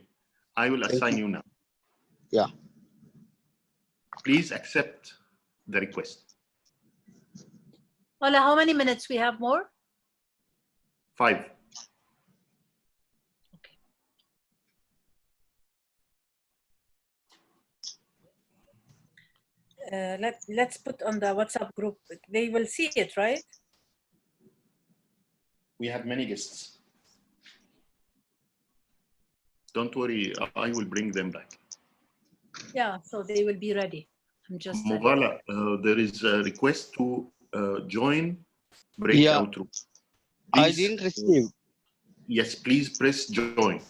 [SPEAKER 2] I will assign you now.
[SPEAKER 17] Yeah.
[SPEAKER 2] Please accept the request.
[SPEAKER 7] Ola, how many minutes we have more?
[SPEAKER 2] 5.
[SPEAKER 7] Let's put on the WhatsApp group. They will see it, right?
[SPEAKER 2] We have many guests. Don't worry, I will bring them back.
[SPEAKER 7] Yeah, so they will be ready. I'm just.
[SPEAKER 2] Movala, there is a request to join breakout room.
[SPEAKER 17] I didn't receive.
[SPEAKER 2] Yes, please press join.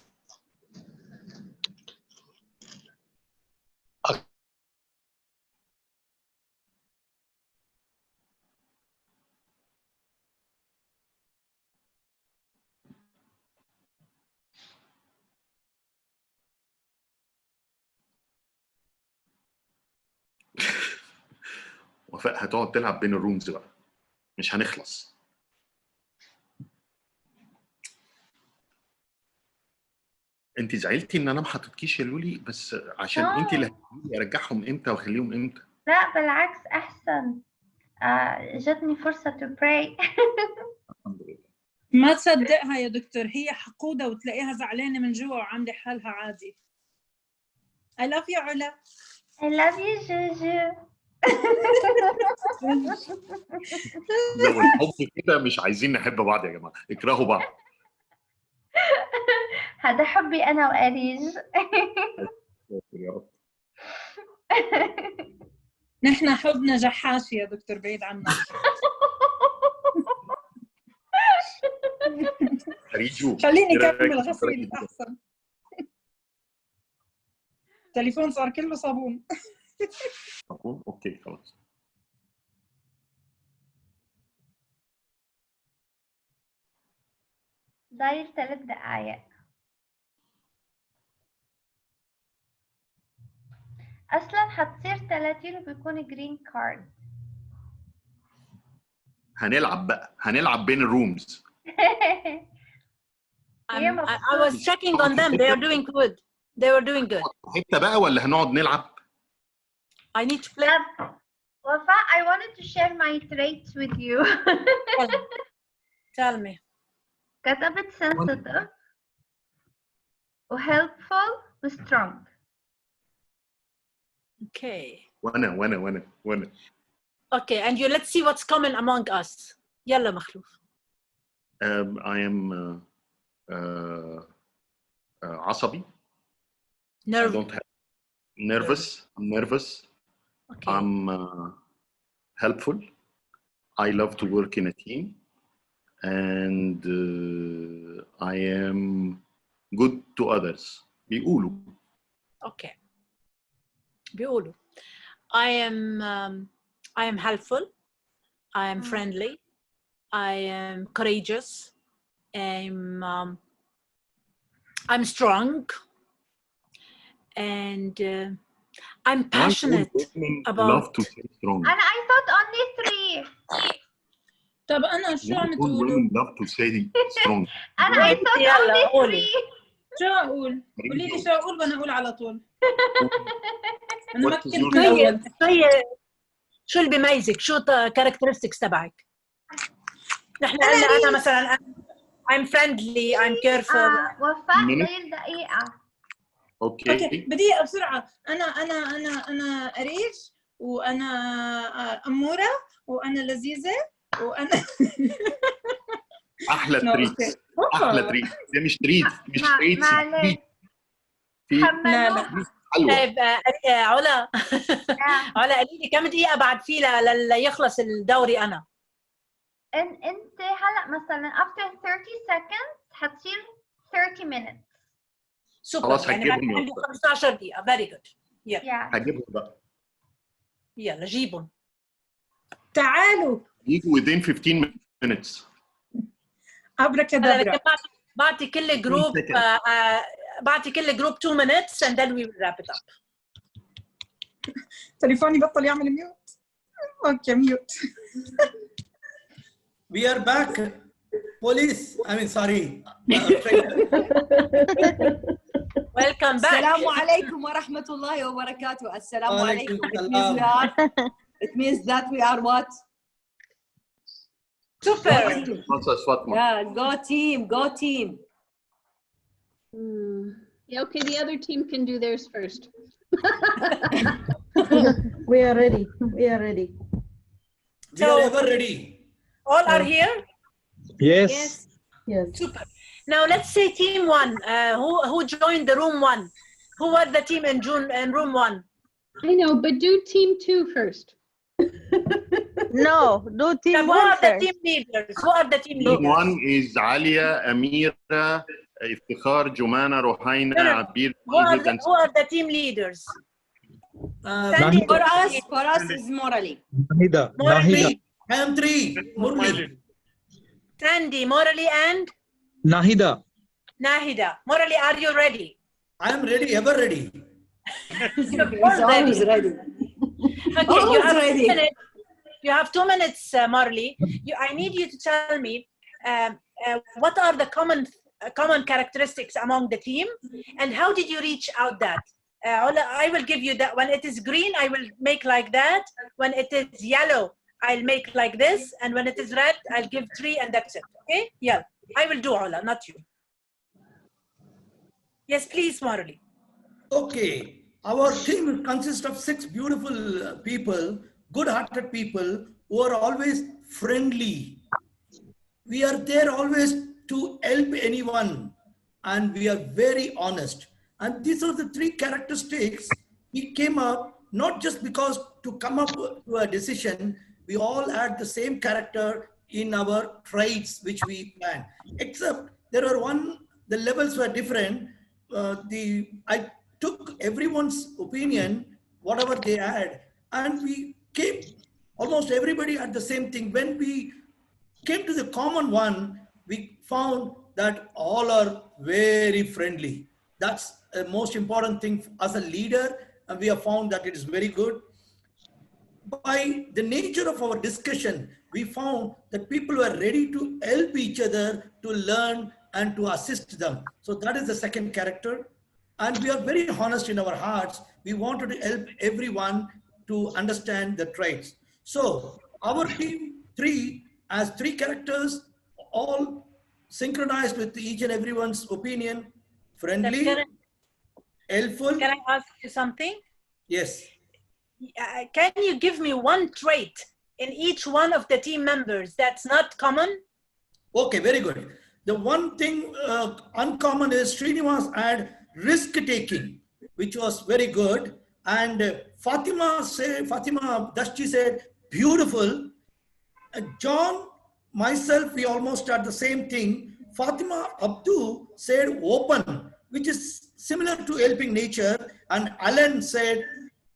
[SPEAKER 2] وفاء هتقعد تلعب بين الرومز بقى. مش هنخلص. انت زعلتي ان انا ما حطيتكيش يا لولي، بس عشان انت اللي هتقولي ارجعهم امتى واخليهم امتى.
[SPEAKER 9] لا بالعكس احسن. جتني فرصة to pray.
[SPEAKER 7] ما تصدقها يا دكتور، هي حقودة وتلاقيها زعلانة من جوا وعاملة حالها عادي. I love you علا.
[SPEAKER 9] I love you جوجو.
[SPEAKER 2] لو الحب كده مش عايزين نحب بعض يا جماعه، اكرهوا بعض.
[SPEAKER 9] هذا حبي انا واريج.
[SPEAKER 2] يا رب.
[SPEAKER 7] نحن حبنا جحاش يا دكتور، بعيد عنك.
[SPEAKER 2] ريجو
[SPEAKER 7] خليني اكمل غسيل احسن. التليفون صار كله صابون.
[SPEAKER 2] صابون اوكي خلاص.
[SPEAKER 9] ضايل 3 دقايق. اصلا حتصير 30 وبيكون جرين كارد.
[SPEAKER 2] هنلعب بقى، هنلعب بين الرومز.
[SPEAKER 18] I was checking on them. They are doing good. They were doing good.
[SPEAKER 2] حته بقى ولا هنقعد نلعب؟
[SPEAKER 18] I need to play.
[SPEAKER 9] Wafa, I wanted to share my traits with you.
[SPEAKER 18] Tell me.
[SPEAKER 9] كتبت sensitive و helpful و strong.
[SPEAKER 18] Okay.
[SPEAKER 2] وانا.
[SPEAKER 18] Okay, and you let's see what's common among us. يلا مخلوف.
[SPEAKER 2] I am عصبي. I don't have nervous. Okay. I'm helpful. I love to work in a team, and I am good to others. بيقولوا.
[SPEAKER 18] Okay. بيقولوا. I am helpful. I am friendly. I am courageous. I'm strong. And I'm passionate about.
[SPEAKER 2] Love to say strong.
[SPEAKER 9] And I thought only 3.
[SPEAKER 7] طب أنا شو عم تقولوا؟
[SPEAKER 2] Women love to say strong.
[SPEAKER 9] And I thought only 3.
[SPEAKER 7] شو أقول؟ قولي لي شو أقول وأنا أقول على طول. أنا ما كنت
[SPEAKER 18] شو اللي بيميزك؟ شو characteristics تبعك؟ نحن أنا مثلا I'm friendly, I'm careful.
[SPEAKER 9] وفاء ضايل دقيقة.
[SPEAKER 2] اوكي
[SPEAKER 7] بدقيقة بسرعة. أنا أريج، وأنا أمورة، وأنا لذيذة، وأنا
[SPEAKER 2] أحلى تريد. ده مش تريد.
[SPEAKER 18] طيب علا علا قولي لي كم دقيقة بعد فيه ليخلص الدوري أنا؟
[SPEAKER 9] أنت هلا مثلا after 30 seconds حتصير 30 minutes.
[SPEAKER 18] سوبر، يعني عندي 15 دقيقة. very good.
[SPEAKER 9] يلا.
[SPEAKER 2] هجيبهم بقى.
[SPEAKER 18] يلا جيبهم.
[SPEAKER 7] تعالوا.
[SPEAKER 2] يجوا within 15 minutes.
[SPEAKER 7] أبركادابرا.
[SPEAKER 18] بعطي كل جروب 2 minutes and then we will wrap it up.
[SPEAKER 7] تليفوني بطل يعمل ميوت. اوكي ميوت.
[SPEAKER 10] We are back. Police. I mean, sorry.
[SPEAKER 18] Welcome back.
[SPEAKER 19] السلام عليكم ورحمة الله وبركاته. السلام عليكم. It means that we are what?
[SPEAKER 18] Super.
[SPEAKER 19] Yeah, go team.
[SPEAKER 11] Yeah, okay, the other team can do theirs first.
[SPEAKER 19] We are ready.
[SPEAKER 10] We are ever ready.
[SPEAKER 18] All are here?
[SPEAKER 8] Yes.
[SPEAKER 18] Super. Now let's say team 1. Who joined the room 1? Who was the team in room 1?
[SPEAKER 11] I know, but do team 2 first.
[SPEAKER 3] No, do team 1
[SPEAKER 18] Who are the
[SPEAKER 3] first.
[SPEAKER 18] team leaders? Who are the team leaders?
[SPEAKER 2] Team 1 is Alia, Amira, Iftikhar, Jumana, Rohaina, Abir.
[SPEAKER 18] Who are the team leaders?
[SPEAKER 19] For us is Morally.
[SPEAKER 8] Nahida.
[SPEAKER 10] I am 3. Murli.
[SPEAKER 18] Sandy, Morally, and
[SPEAKER 8] Nahida.
[SPEAKER 18] Morally, are you ready?
[SPEAKER 10] I am ready, ever ready.
[SPEAKER 19] Always ready.
[SPEAKER 18] Okay, You have 2 minutes, Marley. I need you to tell me what are the common characteristics among the team, and how did you reach out that? I will give you that. When it is green, I will make like that. When it is yellow, I'll make like this. And when it is red, I'll give 3, and that's it. Okay? Yeah. I will do Ola, not you. Yes, please, Marley.
[SPEAKER 10] Okay. Our team consists of 6 beautiful people, good-hearted people who are always friendly. We are there always to help anyone, and we are very honest. And these are the 3 characteristics we came up, not just because to come up to a decision, we all had the same character in our traits which we planned, except there are the levels were different. I took everyone's opinion, whatever they had, and we came, almost everybody had the same thing. When we came to the common one, we found that all are very friendly. That's the most important thing as a leader, and we have found that it is very good. By the nature of our discussion, we found that people were ready to help each other to learn and to assist them. So that is the second character. And we are very honest in our hearts. We wanted to help everyone to understand the traits. So our team 3 has 3 characters, all synchronized with each and everyone's opinion, friendly, helpful.
[SPEAKER 18] Can I ask you something?
[SPEAKER 10] Yes.
[SPEAKER 18] Can you give me one trait in each one of the team members that's not common?
[SPEAKER 10] Okay, very good. The one thing uncommon is Srinivas had risk-taking, which was very good. And Fatima Dashti said, beautiful. John, myself, we almost had the same thing. Fatima Abdu said open, which is similar to helping nature. And Alan said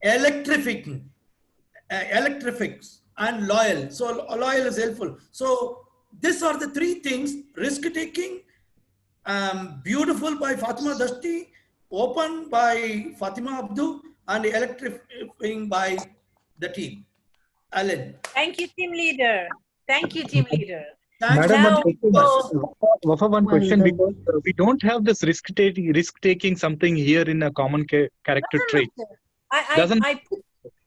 [SPEAKER 10] electrifics and loyal. So loyal is helpful. So these are the 3 things: risk-taking, beautiful by Fatima Dashti, open by Fatima Abdu, and electrifying by the team. Alan.
[SPEAKER 18] Thank you, team leader. Thank you, team leader.
[SPEAKER 8] Madam,
[SPEAKER 18] Now,
[SPEAKER 8] one question, because we don't have this risk-taking something here in a common character trait.
[SPEAKER 18] I put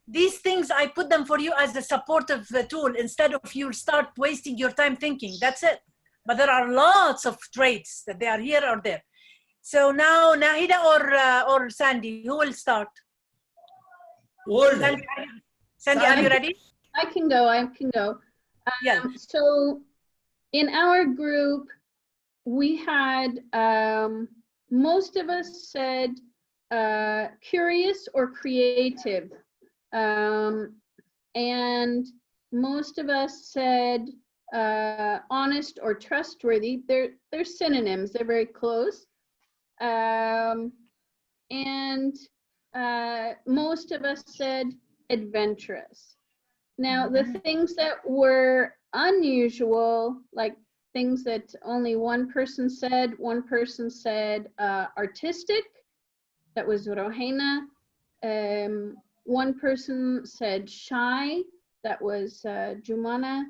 [SPEAKER 18] these things, I put them for you as a supportive tool instead of you start wasting your time thinking. That's it. But there are lots of traits that they are here or there. So now, Nahida or Sandy, who will start? Sandy, are you ready?
[SPEAKER 11] I can go.
[SPEAKER 18] Yeah.
[SPEAKER 11] So in our group, we had, most of us said curious or creative. And most of us said honest or trustworthy. They're synonyms, they're very close. And most of us said adventurous. Now, the things that were unusual, like things that only one person said artistic, that was Rohena. One person said shy, that was Jumana.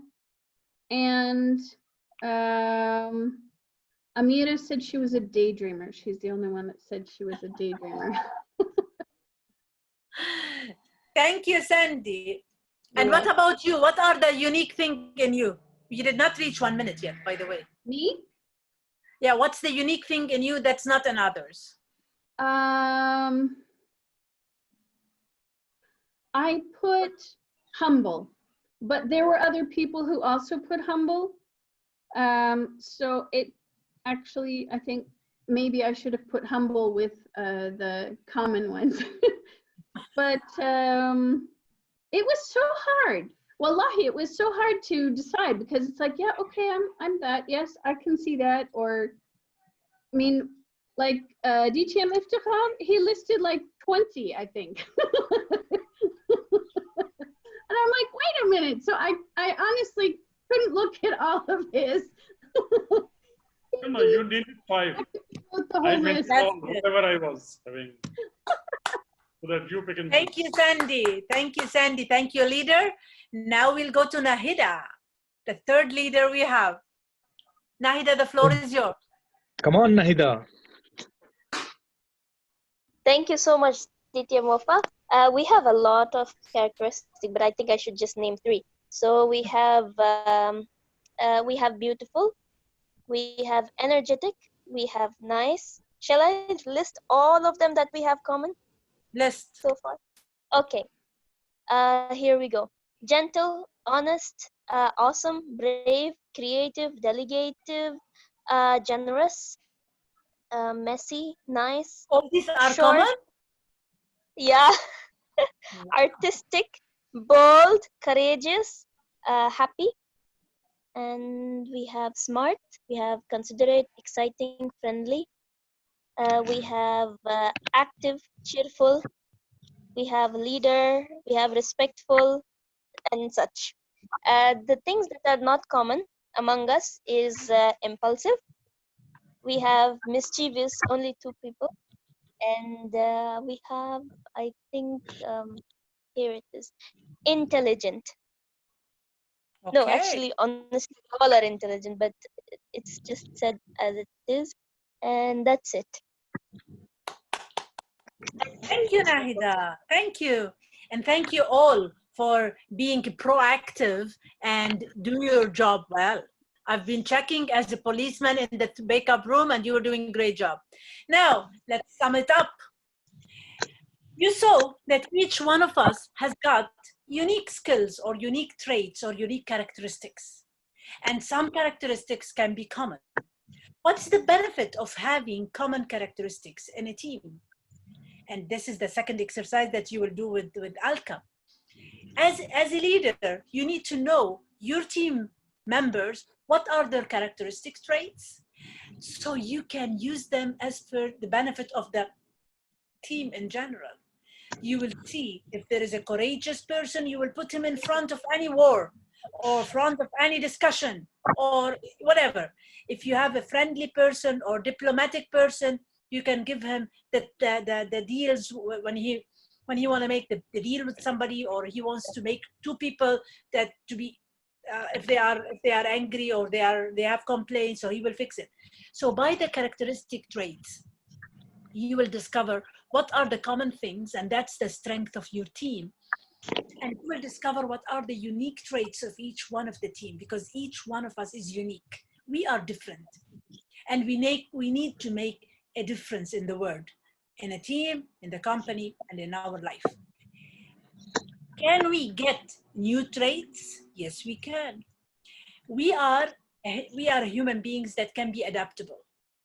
[SPEAKER 11] And Amira said she was a daydreamer. She's the only one that said she was a daydreamer.
[SPEAKER 18] Thank you, Sandy. And what about you? What are the unique thing in you? You did not reach 1 minute yet, by the way.
[SPEAKER 11] Me?
[SPEAKER 18] Yeah, what's the unique thing in you that's not in others?
[SPEAKER 11] I put humble, but there were other people who also put humble. So it actually, I think maybe I should have put humble with the common ones. But it was so hard. Wallahi, it was so hard to decide, because it's like, yeah, okay, I'm that. Yes, I can see that. Or, I mean, like DTM Iftikhar, he listed like 20, I think. And I'm like, wait a minute. So I honestly couldn't look at all of his.
[SPEAKER 15] No, you did 5. I meant whatever I was having. so that you pick and
[SPEAKER 18] Thank you, Sandy. Thank you, Sandy. Thank you, leader. Now we'll go to Nahida, the third leader we have. Nahida, the floor is yours.
[SPEAKER 8] Come on, Nahida.
[SPEAKER 20] Thank you so much, DTM Wafa. We have a lot of characteristics, but I think I should just name 3. So we have beautiful, we have energetic, we have nice. Shall I list all of them that we have common?
[SPEAKER 18] List.
[SPEAKER 20] So far. Okay. Here we go. Gentle, honest, awesome, brave, creative, delegative, generous, messy, nice.
[SPEAKER 18] All these are
[SPEAKER 20] short,
[SPEAKER 18] common?
[SPEAKER 20] Yeah. Artistic, bold, courageous, happy. And we have smart, we have considerate, exciting, friendly. We have active, cheerful. We have leader, we have respectful, and such. The things that are not common among us is impulsive. We have mischievous, only 2 people. And we have, I think, here it is, intelligent.
[SPEAKER 18] Okay.
[SPEAKER 20] No, actually, honestly, all are intelligent, but it's just said as it is. And that's it.
[SPEAKER 18] Thank you, Nahida. Thank you. And thank you all for being proactive and do your job well. I've been checking as a policeman in the backup room and you were doing a great job. Now, let's sum it up. You saw that each one of us has got unique skills or unique traits or unique characteristics. And some characteristics can be common. What's the benefit of having common characteristics in a team? And this is the second exercise that you will do with Alka. As a leader, you need to know your team members, what are their characteristic traits, so you can use them as per the benefit of the team in general. You will see if there is a courageous person, you will put him in front of any war or front of any discussion or whatever. If you have a friendly person or diplomatic person, you can give him the deals when he want to make the deal with somebody, or he wants to make 2 people that to be if they are angry or they have complaints, so he will fix it. So by the characteristic traits, you will discover what are the common things, and that's the strength of your team. And you will discover what are the unique traits of each one of the team, because each one of us is unique. We are different, and we need to make a difference in the world, in a team, in the company, and in our life. Can we get new traits? Yes, we can. We are human beings that can be adaptable.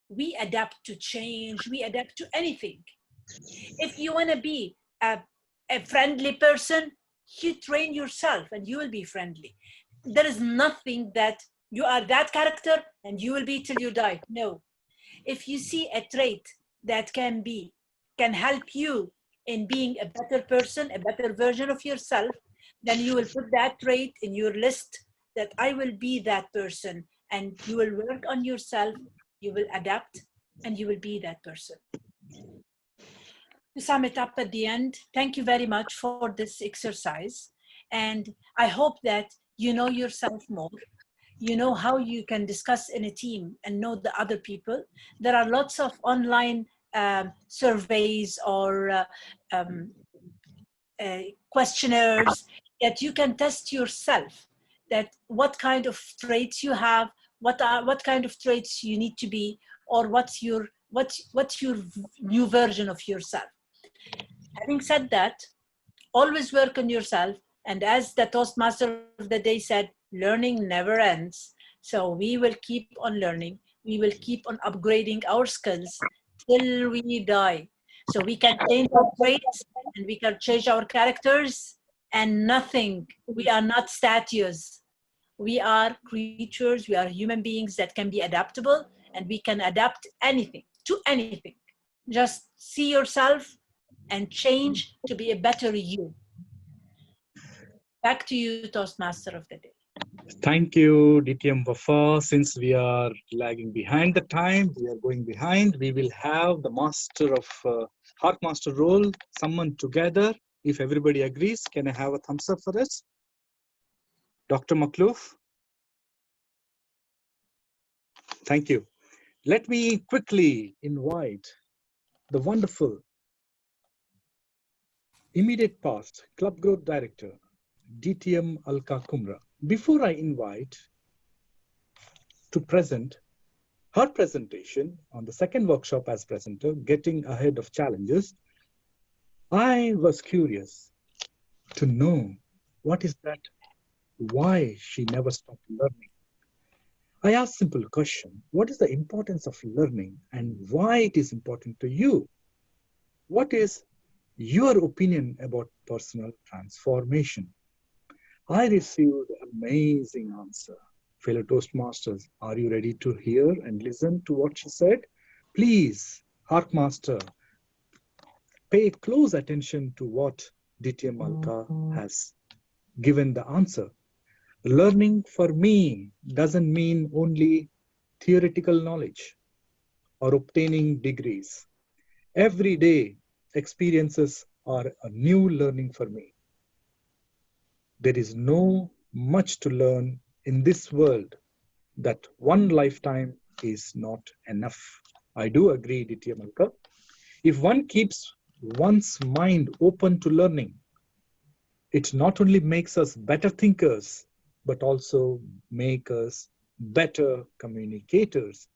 [SPEAKER 18] We adapt to change. We adapt to anything. If you want to be a friendly person, you train yourself and you will be friendly. There is nothing that you are that character and you will be till you die. No. If you see a trait that can help you in being a better person, a better version of yourself, then you will put that trait in your list that I will be that person, and you will work on yourself, you will adapt, and you will be that person. To sum it up at the end, thank you very much for this exercise. And I hope that you know yourself more. You know how you can discuss in a team and know the other people. There are lots of online surveys or questionnaires that you can test yourself, that what kind of traits you have, what kind of traits you need to be, or what's your new version of yourself. Having said that, always work on yourself. And as the Toastmaster of the day said, learning never ends. So we will keep on learning. We will keep on upgrading our skills till we die. So we can change our traits and we can change our characters and nothing. We are not statues. We are creatures. We are human beings that can be adaptable, and we can adapt anything to anything. Just see yourself and change to be a better you. Back to you, Toastmaster of the day.
[SPEAKER 8] Thank you, DTM Wafa. Since we are lagging behind the time, we are going behind. We will have the master of Heart Master role summoned together. If everybody agrees, can I have a thumbs up for us? Dr. Makhlouf? Thank you. Let me quickly invite the wonderful immediate past Club Growth Director, DTM Alka Kumra. Before I invite to present her presentation on the second workshop as presenter, Getting Ahead of Challenges, I was curious to know what is that, why she never stopped learning. I asked a simple question, what is the importance of learning and why it is important to you? What is your opinion about personal transformation? I received an amazing answer. Fellow Toastmasters, are you ready to hear and listen to what she said? Please, Heartmaster, pay close attention to what DTM Alka has given the answer. Learning for me doesn't mean only theoretical knowledge or obtaining degrees. Every day, experiences are a new learning for me. There is no much to learn in this world that one lifetime is not enough. I do agree, DTM Alka. If one keeps one's mind open to learning, it not only makes us better thinkers, but also make us better communicators,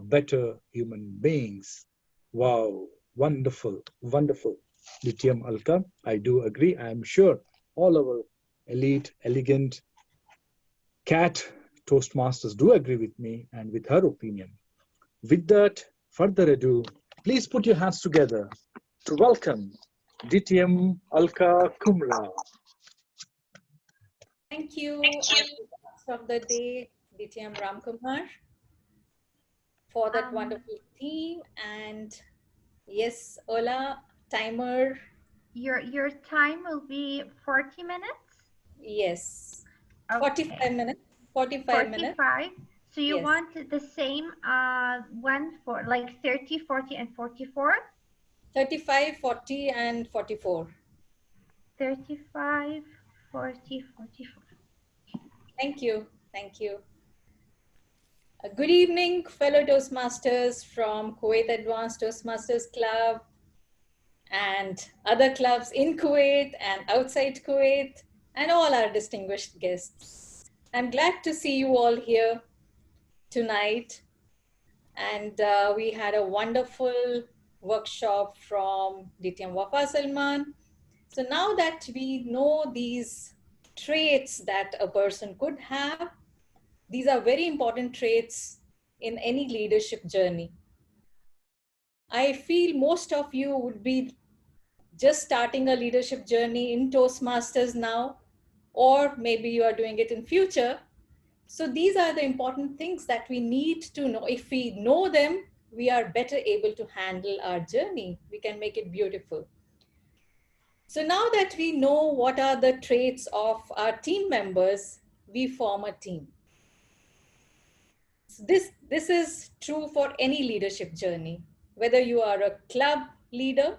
[SPEAKER 8] better human beings. Wow, wonderful, wonderful. DTM Alka, I do agree. I am sure all our elite, elegant cat Toastmasters do agree with me and with her opinion. With that, further ado, please put your hands together to welcome DTM Alka Kumra.
[SPEAKER 5] Thank you, of the day, DTM Ramkumar, for that wonderful theme. And yes, Ola, timer.
[SPEAKER 9] Your time will be 40 minutes?
[SPEAKER 5] Yes,
[SPEAKER 9] Okay.
[SPEAKER 5] 45 minutes. 45 minutes.
[SPEAKER 9] 45. So you
[SPEAKER 5] Yes.
[SPEAKER 9] want the same one for like 30, 40, and 44?
[SPEAKER 5] 35, 40, and 44.
[SPEAKER 9] 35, 40, 44.
[SPEAKER 5] Thank you. Thank you. Good evening, fellow Toastmasters from Kuwait Advanced Toastmasters Club and other clubs in Kuwait and outside Kuwait, and all our distinguished guests. I'm glad to see you all here tonight. And we had a wonderful workshop from DTM Wafa Salman. So now that we know these traits that a person could have, these are very important traits in any leadership journey. I feel most of you would be just starting a leadership journey in Toastmasters now, or maybe you are doing it in future. So these are the important things that we need to know. If we know them, we are better able to handle our journey. We can make it beautiful. So now that we know what are the traits of our team members, we form a team. So this is true for any leadership journey, whether you are a club leader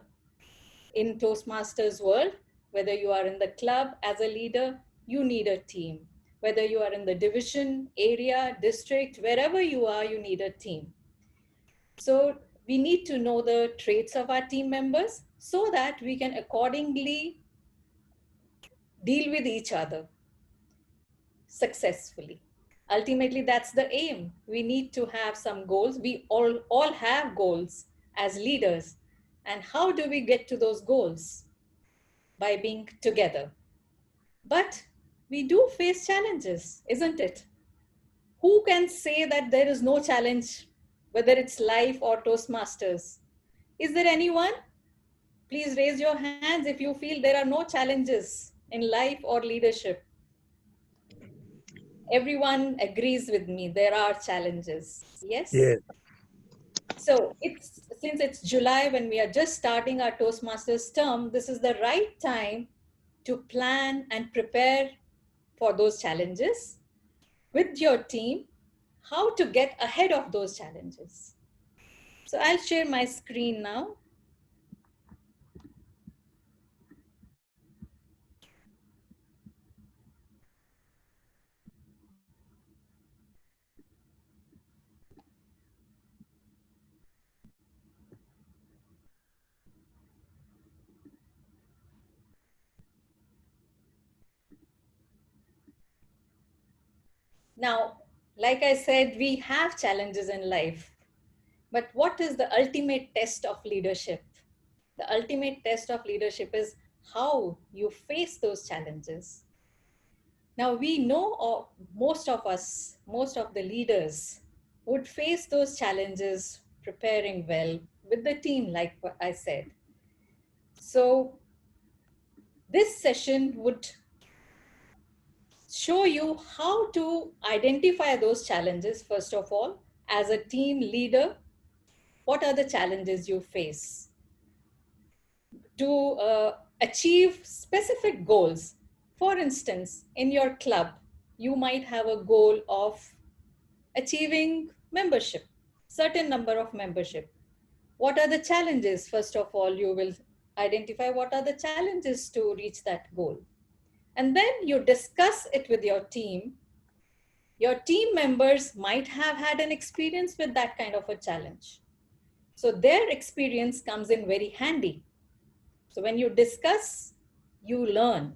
[SPEAKER 5] in Toastmasters world, whether you are in the club as a leader, you need a team. Whether you are in the division, area, district, wherever you are, you need a team. So we need to know the traits of our team members so that we can accordingly deal with each other successfully. Ultimately, that's the aim. We need to have some goals. We all have goals as leaders. And how do we get to those goals? By being together. But we do face challenges, isn't it? Who can say that there is no challenge, whether it's life or Toastmasters? Is there anyone? Please raise your hands if you feel there are no challenges in life or leadership. Everyone agrees with me, there are challenges. Yes?
[SPEAKER 8] Yes.
[SPEAKER 5] So since it's July, when we are just starting our Toastmasters term, this is the right time to plan and prepare for those challenges. with your team how to get ahead of those challenges. So I'll share my screen now. Now, like I said, we have challenges in life, but what is the ultimate test of leadership? The ultimate test of leadership is how you face those challenges. Now we know, or most of us, most of the leaders would face those challenges preparing well with the team, like what I said. So this session would show you how to identify those challenges, first of all, as a team leader. What are the challenges you face? To achieve specific goals. For instance, in your club, you might have a goal of achieving membership, certain number of membership. What are the challenges? First of all, you will identify what are the challenges to reach that goal. And then you discuss it with your team. Your team members might have had an experience with that kind of a challenge. So their experience comes in very handy. So when you discuss, you learn.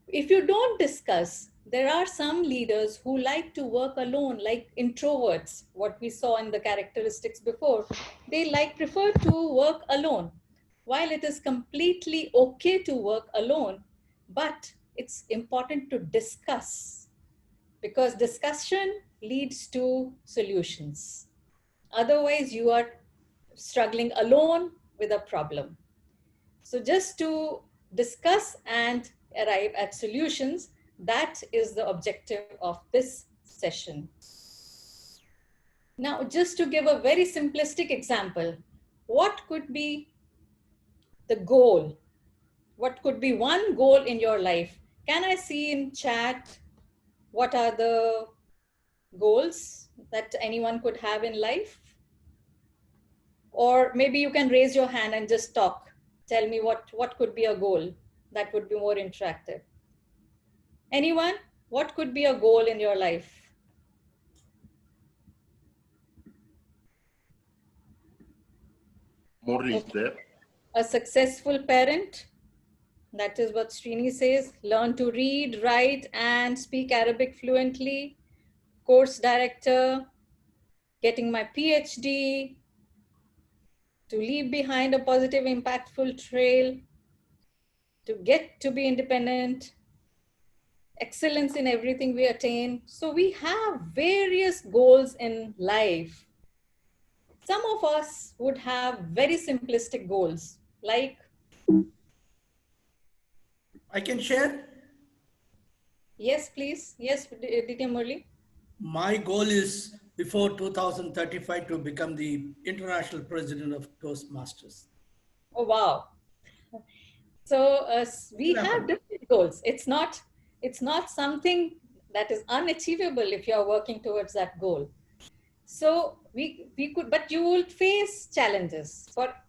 [SPEAKER 5] If you don't discuss, there are some leaders who like to work alone, like introverts, what we saw in the characteristics before. They prefer to work alone. While it is completely okay to work alone, but it's important to discuss, because discussion leads to solutions. Otherwise, you are struggling alone with a problem. So just to discuss and arrive at solutions, that is the objective of this session. Now, just to give a very simplistic example, what could be the goal? What could be one goal in your life? Can I see in chat what are the goals that anyone could have in life? Or maybe you can raise your hand and just talk. Tell me what could be a goal. That would be more interactive. Anyone? What could be a goal in your life?
[SPEAKER 2] More is there.
[SPEAKER 5] A successful parent. That is what Srini says. Learn to read, write, and speak Arabic fluently. Course director. Getting my PhD. To leave behind a positive, impactful trail. To get to be independent. Excellence in everything we attain. So we have various goals in life. Some of us would have very simplistic goals, like...
[SPEAKER 10] I can share?
[SPEAKER 5] Yes, please. Yes, Ditya Murli.
[SPEAKER 10] My goal is before 2035 to become the international president of Toastmasters.
[SPEAKER 5] Oh, wow. So we have different goals. It's not something that is unachievable if you are working towards that goal. So we could, but you will face challenges.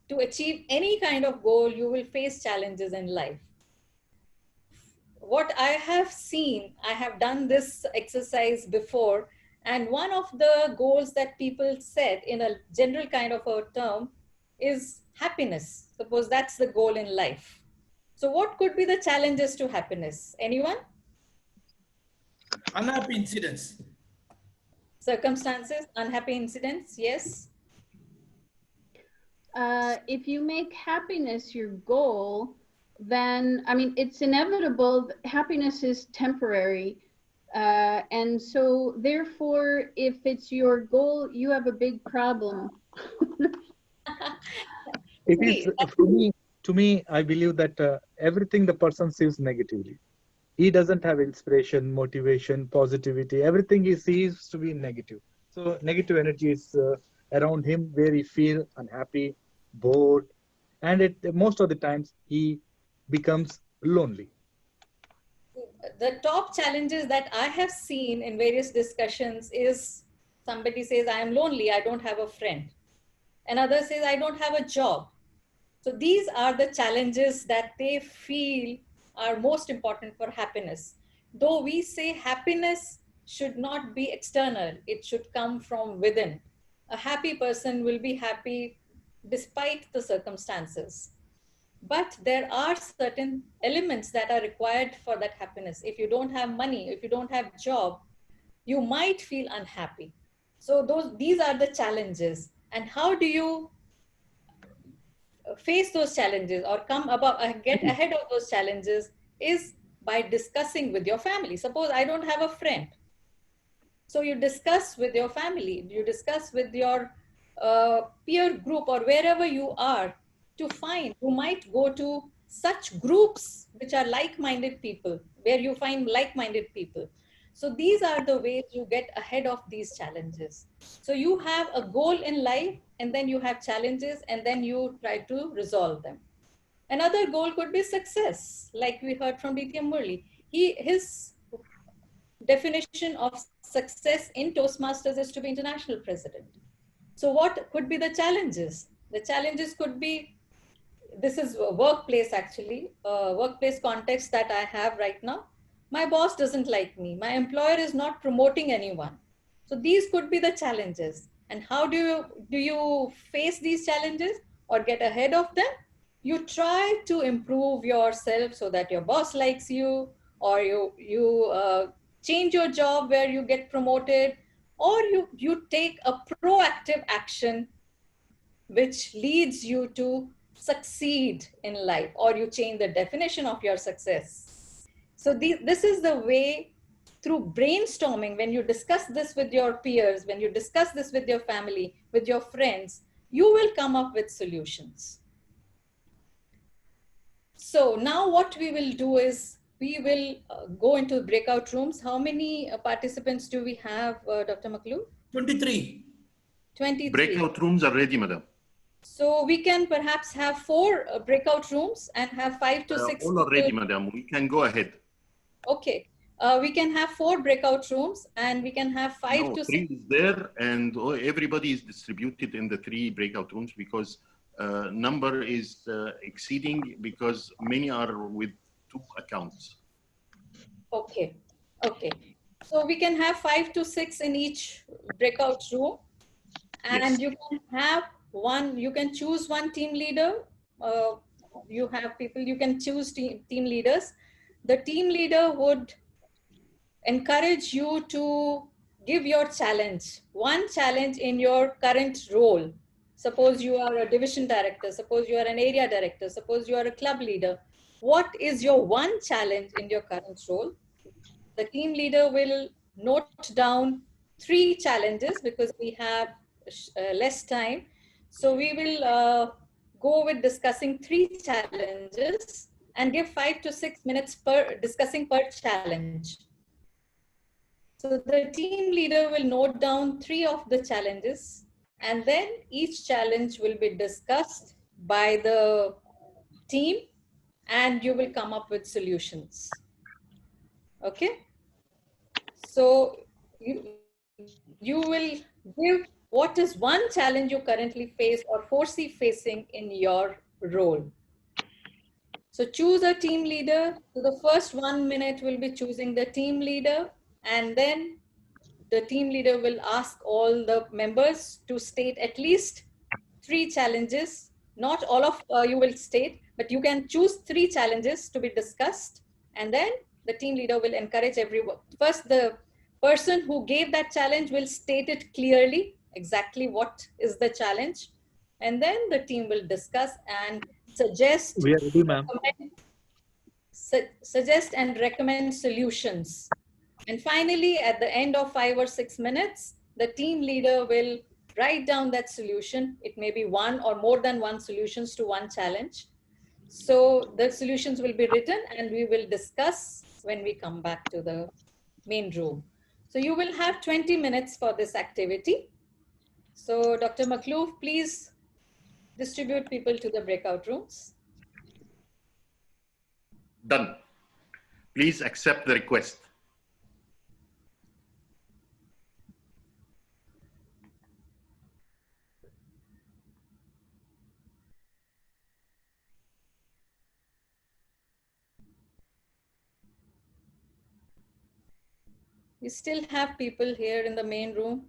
[SPEAKER 5] To achieve any kind of goal, you will face challenges in life. What I have seen, I have done this exercise before, and one of the goals that people set in a general kind of a term is happiness. Suppose that's the goal in life. So what could be the challenges to happiness? Anyone?
[SPEAKER 10] Unhappy incidents.
[SPEAKER 5] Circumstances, unhappy incidents, yes.
[SPEAKER 11] If you make happiness your goal, then, I mean, it's inevitable. Happiness is temporary. And so therefore, if it's your goal, you have a big problem.
[SPEAKER 8] It is, to me, I believe that everything the person sees negatively. He doesn't have inspiration, motivation, positivity. Everything he sees to be negative. So negative energy is around him where he feels unhappy, bored, and most of the times he becomes lonely.
[SPEAKER 5] the top challenges that I have seen in various discussions is somebody says, I am lonely, I don't have a friend. Another says, I don't have a job. So these are the challenges that they feel are most important for happiness. Though we say happiness should not be external, it should come from within. A happy person will be happy despite the circumstances. But there are certain elements that are required for that happiness. If you don't have money, if you don't have job, you might feel unhappy. So these are the challenges. And how do you face those challenges or get ahead of those challenges is by discussing with your family. Suppose I don't have a friend. So you discuss with your family, you discuss with your peer group or wherever you are to find, you might go to such groups which are like-minded people, where you find like-minded people. So these are the ways you get ahead of these challenges. So you have a goal in life and then you have challenges and then you try to resolve them. Another goal could be success, like we heard from DTM Murli. His definition of success in Toastmasters is to be international president. So what could be the challenges? The challenges could be, this is a workplace actually, workplace context that I have right now. My boss doesn't like me. My employer is not promoting anyone. So these could be the challenges. And how do you face these challenges or get ahead of them? You try to improve yourself so that your boss likes you, or you change your job where you get promoted, or you take a proactive action which leads you to succeed in life, or you change the definition of your success. So this is the way, through brainstorming, when you discuss this with your peers, when you discuss this with your family, with your friends, you will come up with solutions. So now what we will do is we will go into breakout rooms. How many participants do we have, Dr. Makloof?
[SPEAKER 10] 23.
[SPEAKER 5] 23.
[SPEAKER 2] Breakout rooms are ready, madam.
[SPEAKER 5] So we can perhaps have 4 breakout rooms and have 5 to 6
[SPEAKER 2] all are ready, madam. We can go ahead.
[SPEAKER 5] Okay. We can have 4 breakout rooms and we can have 5 to 6.
[SPEAKER 2] 3 is there and everybody is distributed in the 3 breakout rooms because number is exceeding because many are with 2 accounts.
[SPEAKER 5] Okay. Okay. So we can have 5 to 6 in each breakout room, and you can have you can choose one team leader. You have people, you can choose team leaders. The team leader would encourage you to give your challenge, one challenge in your current role. Suppose you are a division director, suppose you are an area director, suppose you are a club leader. What is your one challenge in your current role? The team leader will note down 3 challenges because we have less time. So we will go with discussing 3 challenges and give 5 to 6 minutes per discussing per challenge. So the team leader will note down 3 of the challenges, and then each challenge will be discussed by the team and you will come up with solutions. Okay. So you will give what is one challenge you currently face or foresee facing in your role. So choose a team leader. So the first 1 minute will be choosing the team leader, and then the team leader will ask all the members to state at least 3 challenges. Not all of you will state, but you can choose 3 challenges to be discussed, and then the team leader will encourage everyone. First, the person who gave that challenge will state it clearly, exactly what is the challenge, and then the team will discuss and suggest,
[SPEAKER 16] We are ready, ma'am.
[SPEAKER 5] Suggest and recommend solutions. And finally, at the end of 5 or 6 minutes, the team leader will write down that solution. It may be 1 or more than 1 solutions to 1 challenge. So the solutions will be written and we will discuss when we come back to the main room. So you will have 20 minutes for this activity. So Dr. Makloof, please distribute people to the breakout rooms.
[SPEAKER 2] Done. Please accept the request.
[SPEAKER 5] We still have people here in the main room.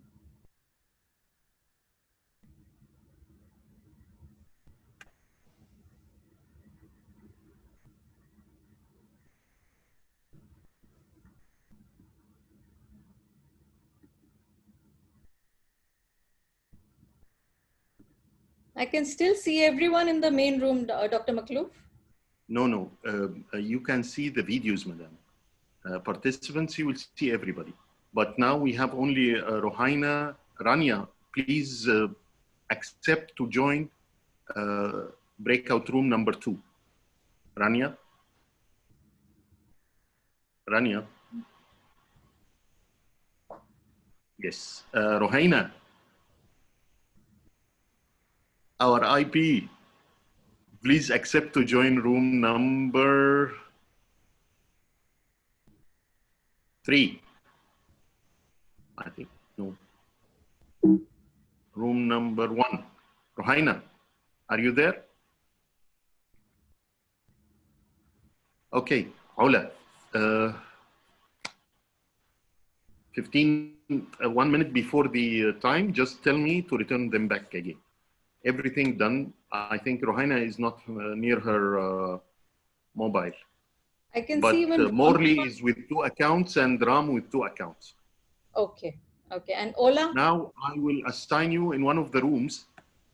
[SPEAKER 5] I can still see everyone in the main room, Dr. Makhlouf.
[SPEAKER 2] No. You can see the videos, madam. Participants, you will see everybody. But now we have only Rohaina. Rania, please accept to join breakout room number 2. Rania? Rania? Yes. Rohaina, our IP, please accept to join room number 3. I think, no. Room number 1. Rohaina, are you there? Okay, Ola. 1 minute before the time, just tell me to return them back again. Everything done. I think Rohaina is not near her mobile.
[SPEAKER 5] I can
[SPEAKER 2] but
[SPEAKER 5] see even
[SPEAKER 2] Morley is with 2 accounts and Ram with 2 accounts.
[SPEAKER 5] Okay. And Ola?
[SPEAKER 2] Now I will assign you in one of the rooms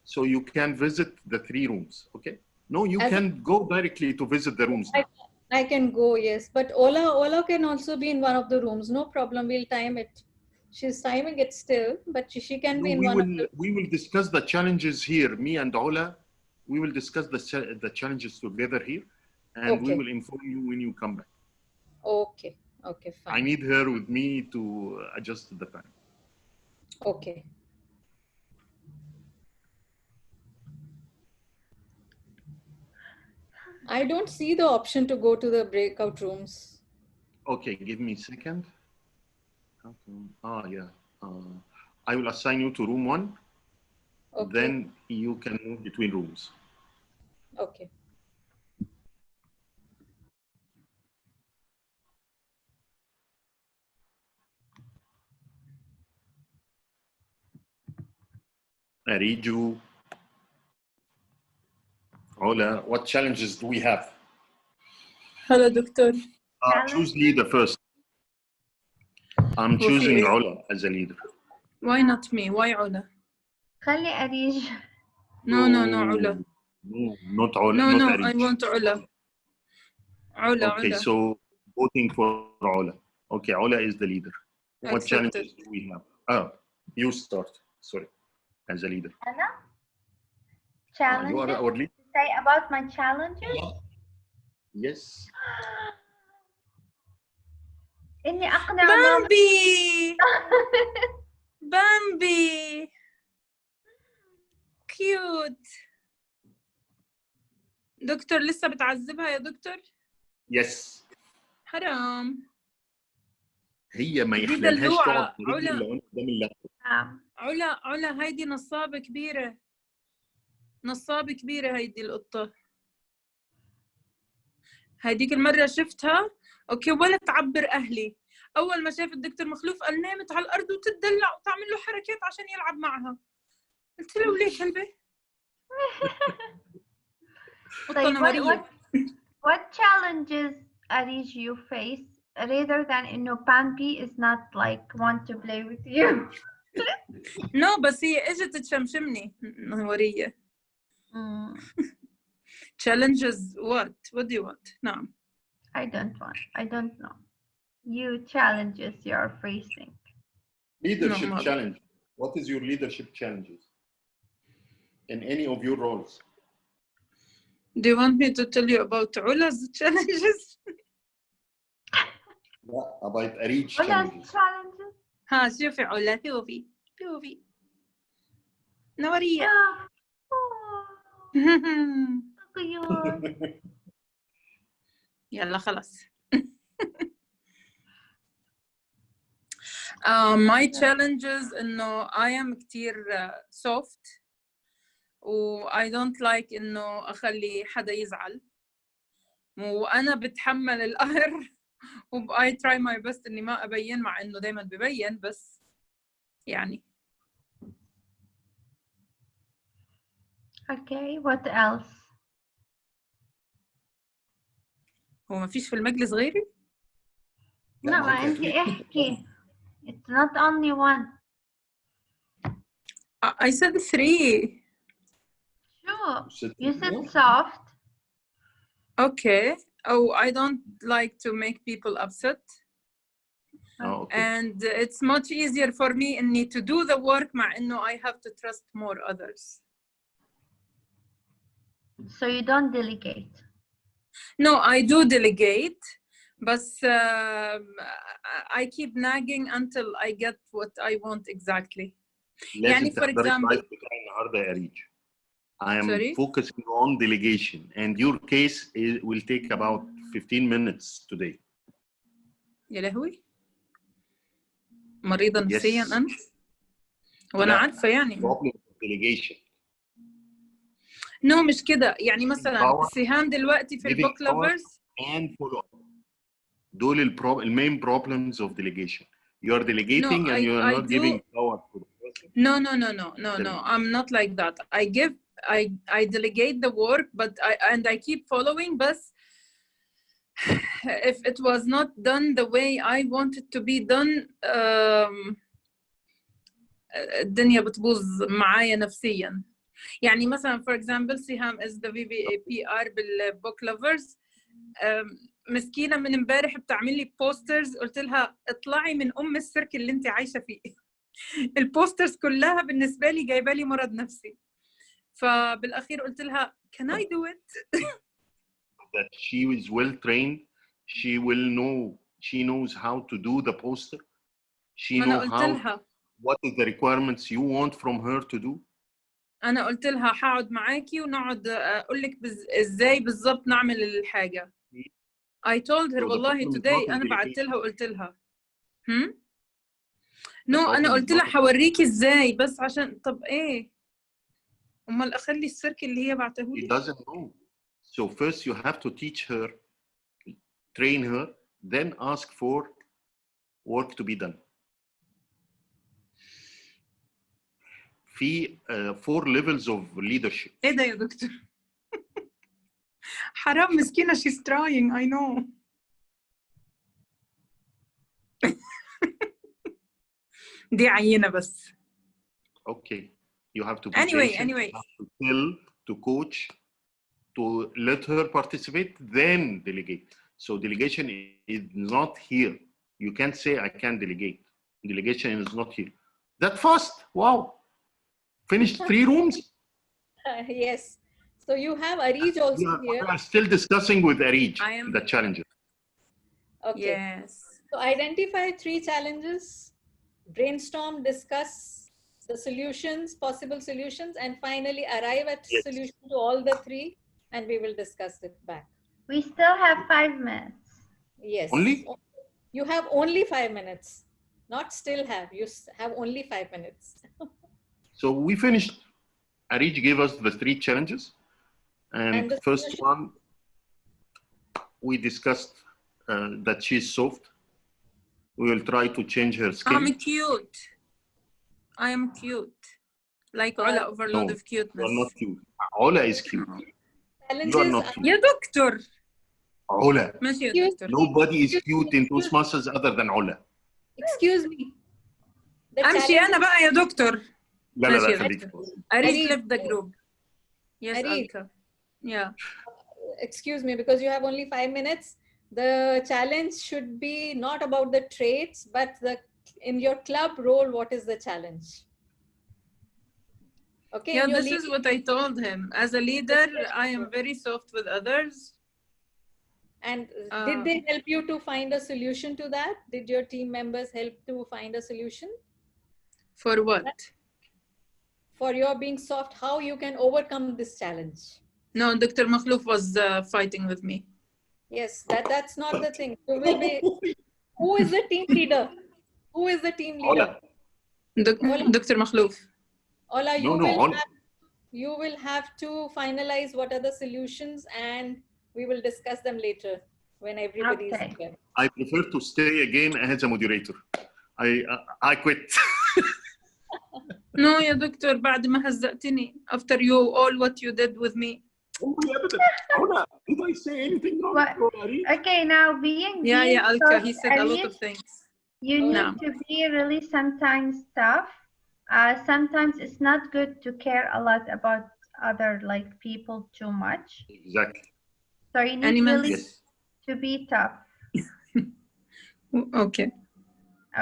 [SPEAKER 2] so you can visit the 3 rooms. Okay? No, you can go directly to visit the rooms now.
[SPEAKER 5] I can go, yes. But Ola can also be in one of the rooms. No problem. We'll time it. She's timing it still, but she can be in one of the...
[SPEAKER 2] We will discuss the challenges here. Me and Ola, we will discuss the challenges together here, and we will inform you when you come back.
[SPEAKER 5] Okay. Okay, fine.
[SPEAKER 2] I need her with me to adjust the time.
[SPEAKER 5] Okay. I don't see the option to go to the breakout rooms.
[SPEAKER 2] Okay, give me a second. Yeah. I will assign you to room 1. Okay. Then you can move between rooms.
[SPEAKER 5] Okay.
[SPEAKER 2] Ariju, Ola, what challenges do we have?
[SPEAKER 14] Hello, Doctor.
[SPEAKER 2] Choose leader first. I'm choosing Ola as a leader.
[SPEAKER 14] Why not me? Why Ola?
[SPEAKER 9] خلي أريج.
[SPEAKER 14] No, Ola.
[SPEAKER 2] No, not Ola.
[SPEAKER 14] No,
[SPEAKER 2] not
[SPEAKER 14] I want Ola.
[SPEAKER 2] Okay, so voting for Ola. Okay, Ola is the leader. What challenges do we have? You start. Sorry, as a leader.
[SPEAKER 9] أنا? Challenges?
[SPEAKER 2] You are our leader.
[SPEAKER 9] Say about my challenges?
[SPEAKER 2] Yes.
[SPEAKER 9] إني أقنع
[SPEAKER 14] بامبي بامبي كيوت. دكتور لسه بتعذبها يا دكتور؟
[SPEAKER 2] يس.
[SPEAKER 14] حرام.
[SPEAKER 2] هي ما يحللهاش تقعد
[SPEAKER 14] علا هيدي نصابة كبيرة. نصابة كبيرة هيدي القطة. هيديك المرة شفتها اوكي ولا تعبر اهلي. اول ما شاف الدكتور مخلوف قال نامت على الارض وتدلع وتعمل له حركات عشان يلعب معها. قلت له وليه كلبه؟
[SPEAKER 9] طيب what challenges Arij you face rather than انه Bambi is not like want to play with you?
[SPEAKER 14] No, بس هي اجت تشمشمني نورية. Challenges what? What do you want? نعم.
[SPEAKER 9] I don't know. You challenges you're facing.
[SPEAKER 2] Leadership challenge. What is your leadership challenges in any of your roles?
[SPEAKER 14] Do you want me to tell you about Ula's challenges?
[SPEAKER 2] About Arij's
[SPEAKER 9] challenges.
[SPEAKER 14] ها شوفي علا شوفي نورية. يلا خلاص. My challenges إنه I am كتير soft و I don't like إنه أخلي حدا يزعل وأنا بتحمل القهر و I try my best إني ما أبين مع إنه دايما ببين بس يعني.
[SPEAKER 9] Okay, what else?
[SPEAKER 14] هو ما فيش في المجلس غيري؟
[SPEAKER 9] لا ما أنت احكي. It's not only one.
[SPEAKER 14] I said 3.
[SPEAKER 9] Sure. You said soft.
[SPEAKER 14] Okay. Oh, I don't like to make people upset.
[SPEAKER 2] Oh, okay.
[SPEAKER 14] And it's much easier for me إني to do the work مع إنه I have to trust more others.
[SPEAKER 9] So you don't delegate.
[SPEAKER 14] No, I do delegate, but I keep nagging until I get what I want exactly.
[SPEAKER 2] لازم
[SPEAKER 14] for
[SPEAKER 2] تحضري
[SPEAKER 14] example.
[SPEAKER 2] اللايف بتاعي النهارده يا ريج. I am
[SPEAKER 14] Sorry?
[SPEAKER 2] focusing on delegation, and your case will take about 15 minutes today.
[SPEAKER 14] يا لهوي. مريضة نفسيا
[SPEAKER 2] Yes.
[SPEAKER 14] أنت؟ وأنا عارفة يعني.
[SPEAKER 2] Problem delegation.
[SPEAKER 14] No مش كده يعني مثلا سهام دلوقتي في البوك لافرز.
[SPEAKER 2] And follow up. دول المين problems of delegation. You are delegating and you are not giving power to the person.
[SPEAKER 14] No. I'm not like that. I delegate the work, but I keep following. But if it was not done the way I want it to be done, الدنيا بتبوظ معايا نفسيا. يعني مثلا for example سهام is the VVAPR بالبوك لافرز. مسكينه من امبارح بتعمل لي بوسترز قلت لها اطلعي من السيرك اللي انت عايشه فيه. البوسترز كلها بالنسبه لي جايبه لي مرض نفسي. فبالاخير قلت لها can I do it?
[SPEAKER 2] That she is well trained, she will know, she knows how to do the poster. She knows how what is the requirements you want from her to do.
[SPEAKER 14] انا قلت لها هقعد معاكي ونقعد اقول لك ازاي بالظبط نعمل الحاجه. I told her والله today أنا بعت لها وقلت لها أنا قلت لها حوريكي إزاي بس عشان طب إيه أمال أخلي السيرك اللي هي بعته لي.
[SPEAKER 2] She doesn't know. So first you have to teach her, train her, then ask for work to be done. في 4 levels of leadership.
[SPEAKER 14] إيه ده يا دكتور؟ حرام مسكينة she's trying I know. دي عينة بس.
[SPEAKER 2] Okay, you have to be patient.
[SPEAKER 14] Anyway.
[SPEAKER 2] You have to tell, to coach, to let her participate, then delegate. So delegation is not here. You can't say I can't delegate. Delegation is not here. That fast, wow. Finished 3 rooms?
[SPEAKER 5] Yes. So you have Arij also here.
[SPEAKER 2] We are still discussing with Arij the challenges.
[SPEAKER 5] Okay.
[SPEAKER 14] Yes.
[SPEAKER 5] So identify 3 challenges, brainstorm, discuss the solutions, possible solutions, and finally arrive at solution to all the 3, and we will discuss it back.
[SPEAKER 9] We still have 5 minutes.
[SPEAKER 5] Yes.
[SPEAKER 2] Only?
[SPEAKER 5] You have only 5 minutes. Not still have. You have only 5 minutes.
[SPEAKER 2] So we finished. Arij gave us the 3 challenges. And the first one, we discussed that she's soft. We will try to change her skin.
[SPEAKER 14] I'm cute. I am cute. Like Ola overload of cuteness.
[SPEAKER 2] You are not cute. Ola is cute. You are not cute.
[SPEAKER 14] يا دكتور.
[SPEAKER 2] Ola.
[SPEAKER 14] ماشي يا دكتور.
[SPEAKER 2] Nobody is cute in Toastmasters other than Ola.
[SPEAKER 5] Excuse me.
[SPEAKER 14] أمشي أنا بقى يا دكتور.
[SPEAKER 2] لا خليك.
[SPEAKER 14] Arij left the group. Yes, Alka. Yeah.
[SPEAKER 5] Excuse me, because you have only 5 minutes. The challenge should be not about the traits, but in your club role, what is the challenge? Okay.
[SPEAKER 14] Yeah, this is what I told him. As a leader, I am very soft with others.
[SPEAKER 5] And did they help you to find a solution to that? Did your team members help to find a solution?
[SPEAKER 14] For what?
[SPEAKER 5] For your being soft, how you can overcome this challenge?
[SPEAKER 14] No, Dr. Makhlouf was fighting with me.
[SPEAKER 5] Yes, that's not the thing. You will be, who is the team leader? Who is the team leader?
[SPEAKER 14] Dr. Makhlouf.
[SPEAKER 5] Ola,
[SPEAKER 2] No,
[SPEAKER 5] you will have to finalize what are the solutions, and we will discuss them later when everybody is here.
[SPEAKER 2] I prefer to stay again as a moderator. I quit.
[SPEAKER 14] No, يا دكتور بعد ما هزقتني after all what you did with me.
[SPEAKER 2] Did I say anything wrong?
[SPEAKER 9] Okay, now being
[SPEAKER 14] Yeah, Alka,
[SPEAKER 9] tough,
[SPEAKER 14] he said a lot of things.
[SPEAKER 9] You need to be really sometimes tough. Sometimes it's not good to care a lot about other people too much.
[SPEAKER 2] Exactly.
[SPEAKER 9] So you need really to be tough.
[SPEAKER 14] Okay.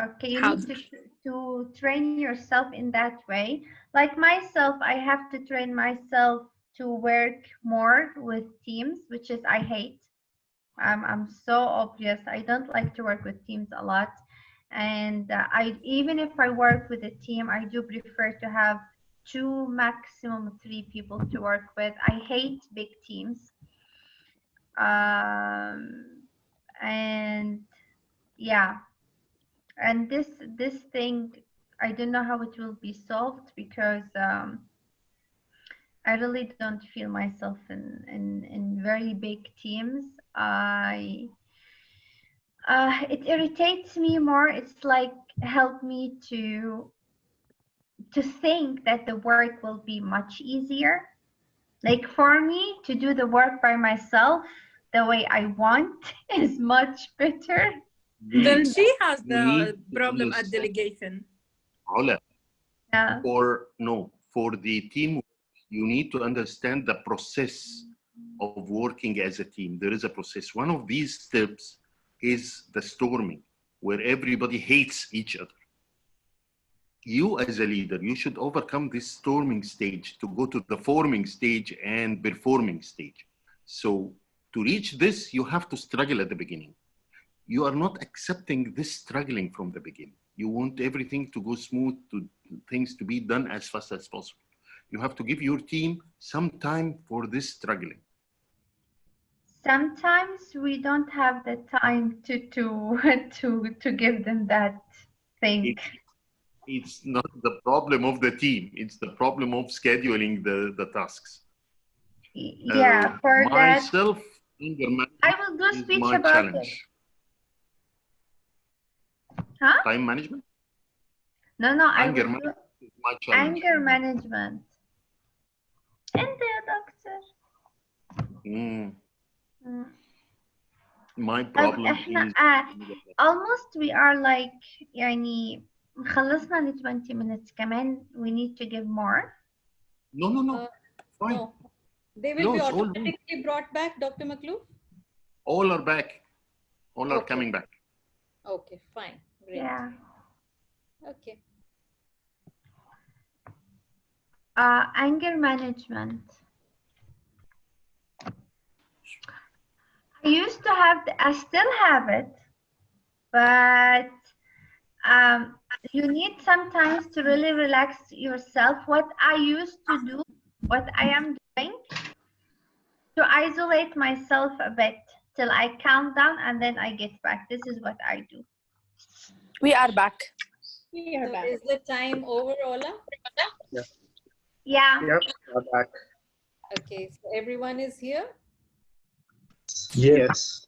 [SPEAKER 9] Okay, you need to train yourself in that way. Like myself, I have to train myself to work more with teams, which is I hate. I'm so obvious. I don't like to work with teams a lot. And even if I work with a team, I do prefer to have 2, maximum 3 people to work with. I hate big teams. And yeah, and this thing, I don't know how it will be solved, because I really don't feel myself in very big teams. It irritates me more. It's like help me to think that the work will be much easier. Like for me to do the work by myself the way I want is much better.
[SPEAKER 14] Then she has the problem at delegation.
[SPEAKER 2] Ola.
[SPEAKER 9] Yeah.
[SPEAKER 2] Or no, for the team, you need to understand the process of working as a team. There is a process. One of these steps is the storming, where everybody hates each other. You as a leader, you should overcome this storming stage to go to the forming stage and performing stage. So to reach this, you have to struggle at the beginning. You are not accepting this struggling from the beginning. You want everything to go smooth, things to be done as fast as possible. You have to give your team some time for this struggling.
[SPEAKER 9] Sometimes we don't have the time to give them that thing.
[SPEAKER 2] It's not the problem of the team. It's the problem of scheduling the tasks.
[SPEAKER 9] Yeah, for
[SPEAKER 2] myself,
[SPEAKER 9] I will do speech
[SPEAKER 2] my
[SPEAKER 9] about
[SPEAKER 2] challenge.
[SPEAKER 9] it. Huh?
[SPEAKER 2] Time management?
[SPEAKER 9] No,
[SPEAKER 2] anger management is my challenge.
[SPEAKER 9] Anger management. And the doctor.
[SPEAKER 2] My problem is
[SPEAKER 9] almost we are like يعني خلصنا ال 20 minutes كمان. We need to give more.
[SPEAKER 2] No. Fine.
[SPEAKER 5] No. They will be automatically brought back, Dr. Makhlouf?
[SPEAKER 2] All are back. All are coming back.
[SPEAKER 5] Okay, fine. Great.
[SPEAKER 9] Yeah.
[SPEAKER 5] Okay.
[SPEAKER 9] Anger management. I still have it, but you need sometimes to really relax yourself. What I used to do, what I am doing, to isolate myself a bit till I calm down and then I get back. This is what I do.
[SPEAKER 6] We are back.
[SPEAKER 5] We are back. Is the time over, Ola?
[SPEAKER 12] Yeah.
[SPEAKER 9] Yeah.
[SPEAKER 12] Yep, we're back.
[SPEAKER 5] Okay, so everyone is here?
[SPEAKER 8] Yes.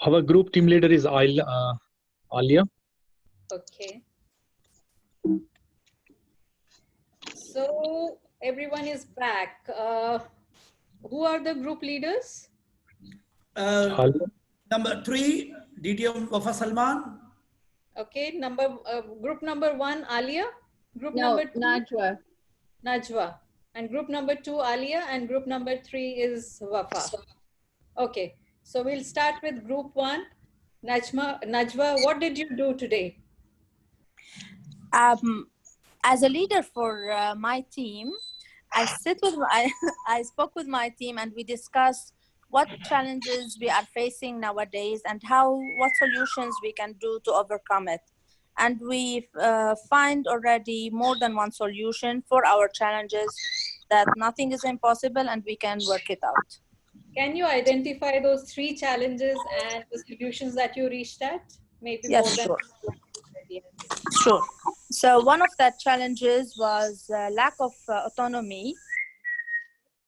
[SPEAKER 8] Our group team leader is Alia.
[SPEAKER 5] Okay. So everyone is back. Who are the group leaders?
[SPEAKER 10] Number 3, DTM Wafa Salman.
[SPEAKER 5] Okay, group number 1, Alia. Group
[SPEAKER 11] No,
[SPEAKER 5] number 2,
[SPEAKER 11] Najwa.
[SPEAKER 5] Najwa. And group number 2, Alia. And group number 3 is Wafa. Okay, so we'll start with group 1. Najwa, what did you do today?
[SPEAKER 21] As a leader for my team, I spoke with my team and we discussed what challenges we are facing nowadays and what solutions we can do to overcome it. And we find already more than one solution for our challenges, that nothing is impossible and we can work it out.
[SPEAKER 5] Can you identify those 3 challenges and the solutions that you reached at? Maybe
[SPEAKER 21] Yes,
[SPEAKER 5] more than
[SPEAKER 21] sure.
[SPEAKER 5] yes.
[SPEAKER 21] Sure. So one of the challenges was lack of autonomy.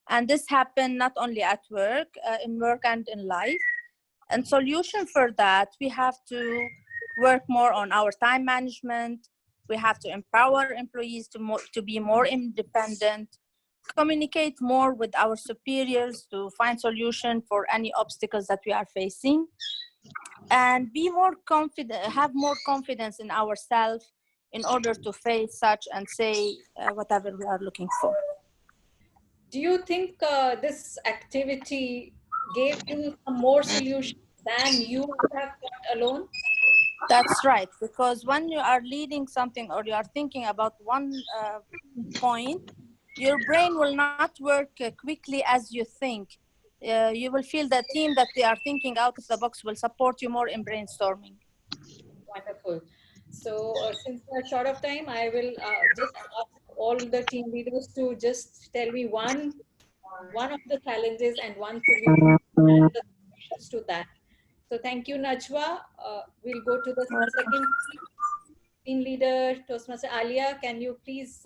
[SPEAKER 21] And this happened not only at work, in work and in life. And solution for that, we have to work more on our time management. We have to empower employees to be more independent, communicate more with our superiors to find solution for any obstacles that we are facing, and be more confident, have more confidence in ourselves in order to face such and say whatever we are looking for.
[SPEAKER 5] Do you think this activity gave you some more solutions than you would have got alone?
[SPEAKER 21] That's right, because when you are leading something or you are thinking about one point, your brain will not work quickly as you think. You will feel the team that they are thinking out of the box will support you more in brainstorming.
[SPEAKER 5] Wonderful. So since we're short of time, I will just ask all the team leaders to just tell me one of the challenges and one solution and the solutions to that. So thank you, Najwa. We'll go to the second team leader, Toastmaster Alia. Can you please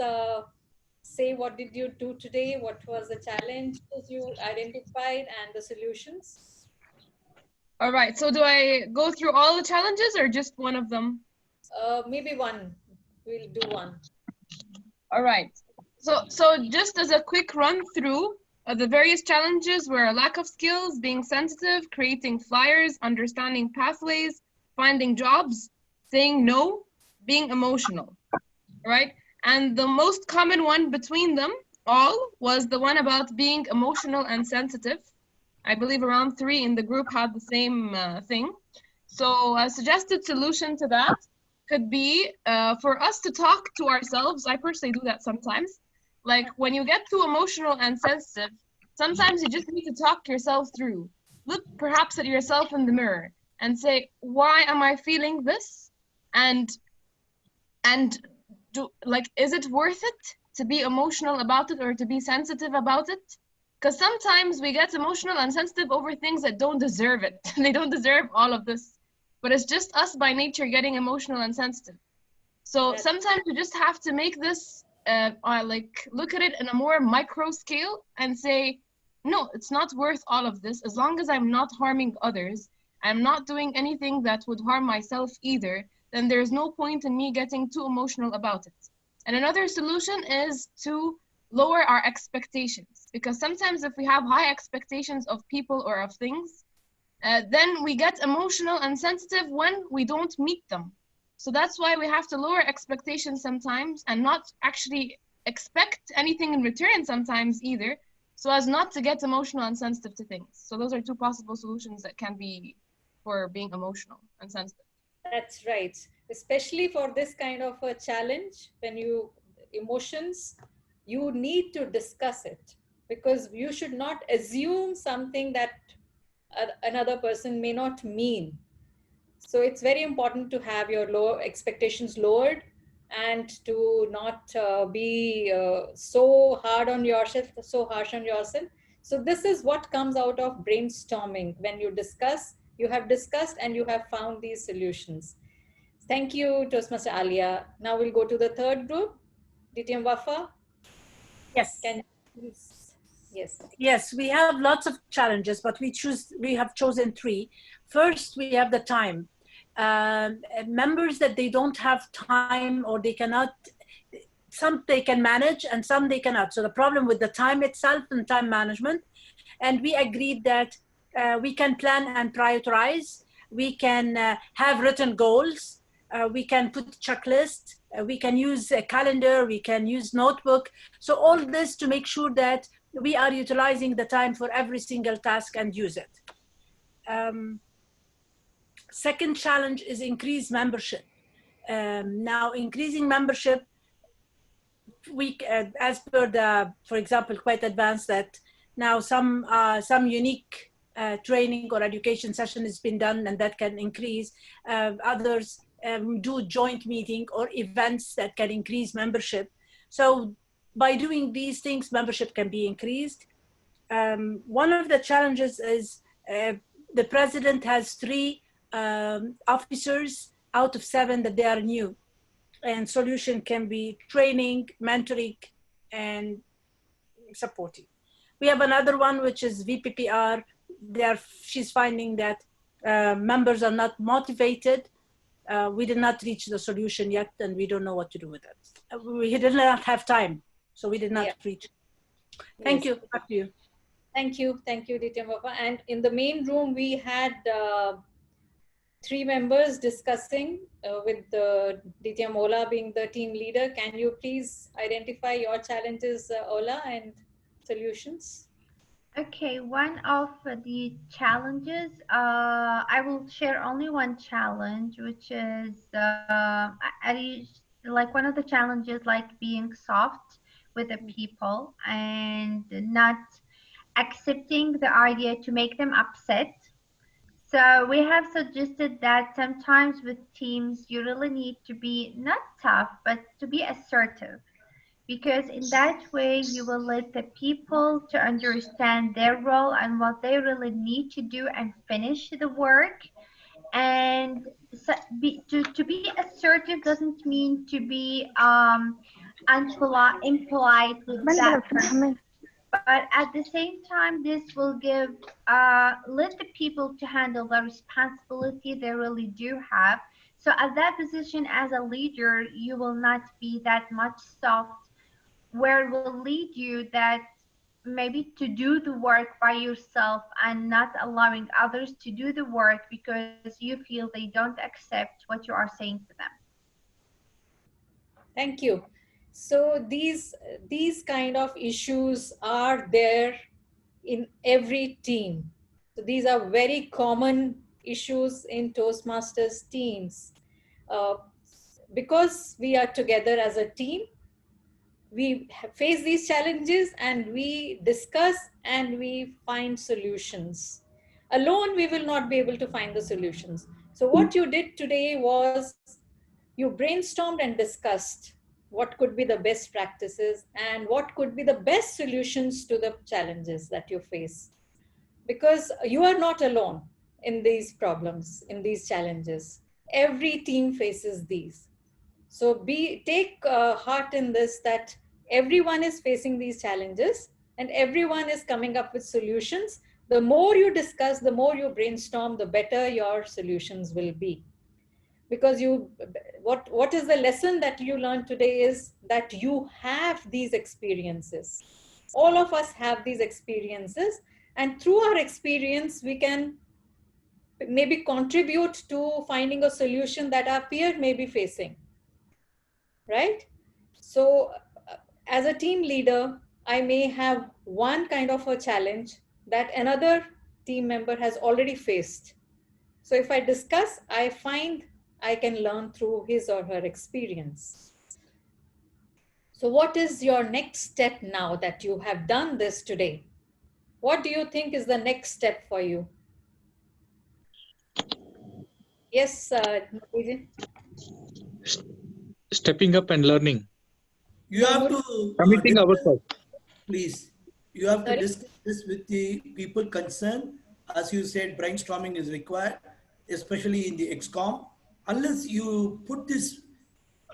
[SPEAKER 5] say what did you do today? What was the challenges you identified and the solutions?
[SPEAKER 4] All right. So do I go through all the challenges or just one of them?
[SPEAKER 5] Maybe one. We'll do one.
[SPEAKER 4] All right. So just as a quick run through, the various challenges were a lack of skills, being sensitive, creating flyers, understanding pathways, finding jobs, saying no, being emotional, right? And the most common one between them all was the one about being emotional and sensitive. I believe around 3 in the group had the same thing. So a suggested solution to that could be for us to talk to ourselves. I personally do that sometimes. Like when you get too emotional and sensitive, sometimes you just need to talk yourself through. Look perhaps at yourself in the mirror and say, why am I feeling this? And do, like, is it worth it to be emotional about it or to be sensitive about it? Because sometimes we get emotional and sensitive over things that don't deserve it. They don't deserve all of this. But it's just us by nature getting emotional and sensitive. So sometimes you just have to make this, like, look at it in a more micro scale and say, no, it's not worth all of this. As long as I'm not harming others, I'm not doing anything that would harm myself either, then there's no point in me getting too emotional about it. And another solution is to lower our expectations, because sometimes if we have high expectations of people or of things, then we get emotional and sensitive when we don't meet them. So that's why we have to lower expectations sometimes and not actually expect anything in return sometimes either, so as not to get emotional and sensitive to things. So those are 2 possible solutions that can be for being emotional and sensitive.
[SPEAKER 5] That's right. Especially for this kind of a challenge, when you emotions, you need to discuss it, because you should not assume something that another person may not mean. So it's very important to have your lower expectations lowered and to not be so hard on yourself, so harsh on yourself. So this is what comes out of brainstorming. When you discuss, you have discussed and you have found these solutions. Thank you, Toastmaster Alia. Now we'll go to the third group. DTM Wafa.
[SPEAKER 18] Yes.
[SPEAKER 5] Can you please? Yes.
[SPEAKER 18] Yes, we have lots of challenges, but we have chosen 3. First, we have the time. Members that they don't have time or they cannot, some they can manage and some they cannot. So the problem with the time itself and time management, and we agreed that we can plan and prioritize. We can have written goals. We can put checklists. We can use a calendar. We can use notebook. So all this to make sure that we are utilizing the time for every single task and use it. Second challenge is increased membership. Now, increasing membership, we, as per the, for example, Kuwait Advanced, that now some unique training or education session has been done, and that can increase. Others do joint meeting or events that can increase membership. So by doing these things, membership can be increased.
[SPEAKER 7] one of the challenges is the president has 3 officers out of 7 that they are new. And solution can be training, mentoring, and supporting. We have another one, which is VPPR. She's finding that members are not motivated. We did not reach the solution yet, and we don't know what to do with it. We did not have time, so we did not reach. Thank you. Back to you.
[SPEAKER 5] Thank you, Ditya Baba. And in the main room, we had 3 members discussing with Ditya Ola being the team leader. Can you please identify your challenges, Ola, and solutions?
[SPEAKER 9] Okay, one of the challenges, I will share only one challenge, which is like one of the challenges, like being soft with the people and not accepting the idea to make them upset. So we have suggested that sometimes with teams, you really need to be not tough, but to be assertive, because in that way you will let the people to understand their role and what they really need to do and finish the work. And so to be assertive doesn't mean to be impolite with that person. But at the same time, this will give let the people to handle the responsibility they really do have. So at that position as a leader, you will not be that much soft, where it will lead you that maybe to do the work by yourself and not allowing others to do the work because you feel they don't accept what you are saying to them.
[SPEAKER 5] Thank you. So these kind of issues are there in every team. So these are very common issues in Toastmasters teams. Because we are together as a team, we face these challenges and we discuss and we find solutions. Alone, we will not be able to find the solutions. So what you did today was you brainstormed and discussed what could be the best practices and what could be the best solutions to the challenges that you face. Because you are not alone in these problems, in these challenges. Every team faces these. So take heart in this, that everyone is facing these challenges and everyone is coming up with solutions. The more you discuss, the more you brainstorm, the better your solutions will be. Because what is the lesson that you learned today is that you have these experiences. All of us have these experiences, and through our experience, we can maybe contribute to finding a solution that our peer may be facing. Right? So as a team leader, I may have one kind of a challenge that another team member has already faced. So if I discuss, I find I can learn through his or her experience. So what is your next step now that you have done this today? What do you think is the next step for you? Yes, Naveen?
[SPEAKER 8] Stepping up and learning.
[SPEAKER 10] You have to
[SPEAKER 8] Committing ourselves.
[SPEAKER 10] Please, you have to discuss this with the people concerned. As you said, brainstorming is required, especially in the XCOM. Unless you put this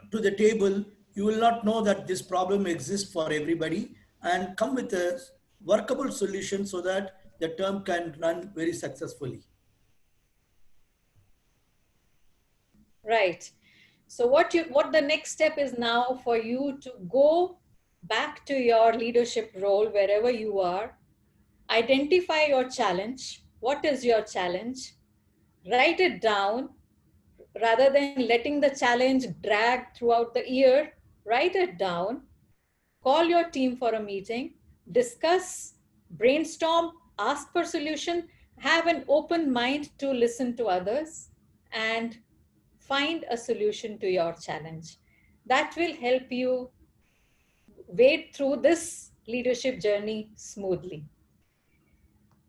[SPEAKER 10] to the table, you will not know that this problem exists for everybody and come with a workable solution so that the term can run very successfully.
[SPEAKER 5] Right. So what the next step is now for you to go back to your leadership role wherever you are, identify your challenge. What is your challenge? Write it down. Rather than letting the challenge drag throughout the year, write it down. Call your team for a meeting, discuss, brainstorm, ask for solution, have an open mind to listen to others, and find a solution to your challenge. That will help you wade through this leadership journey smoothly.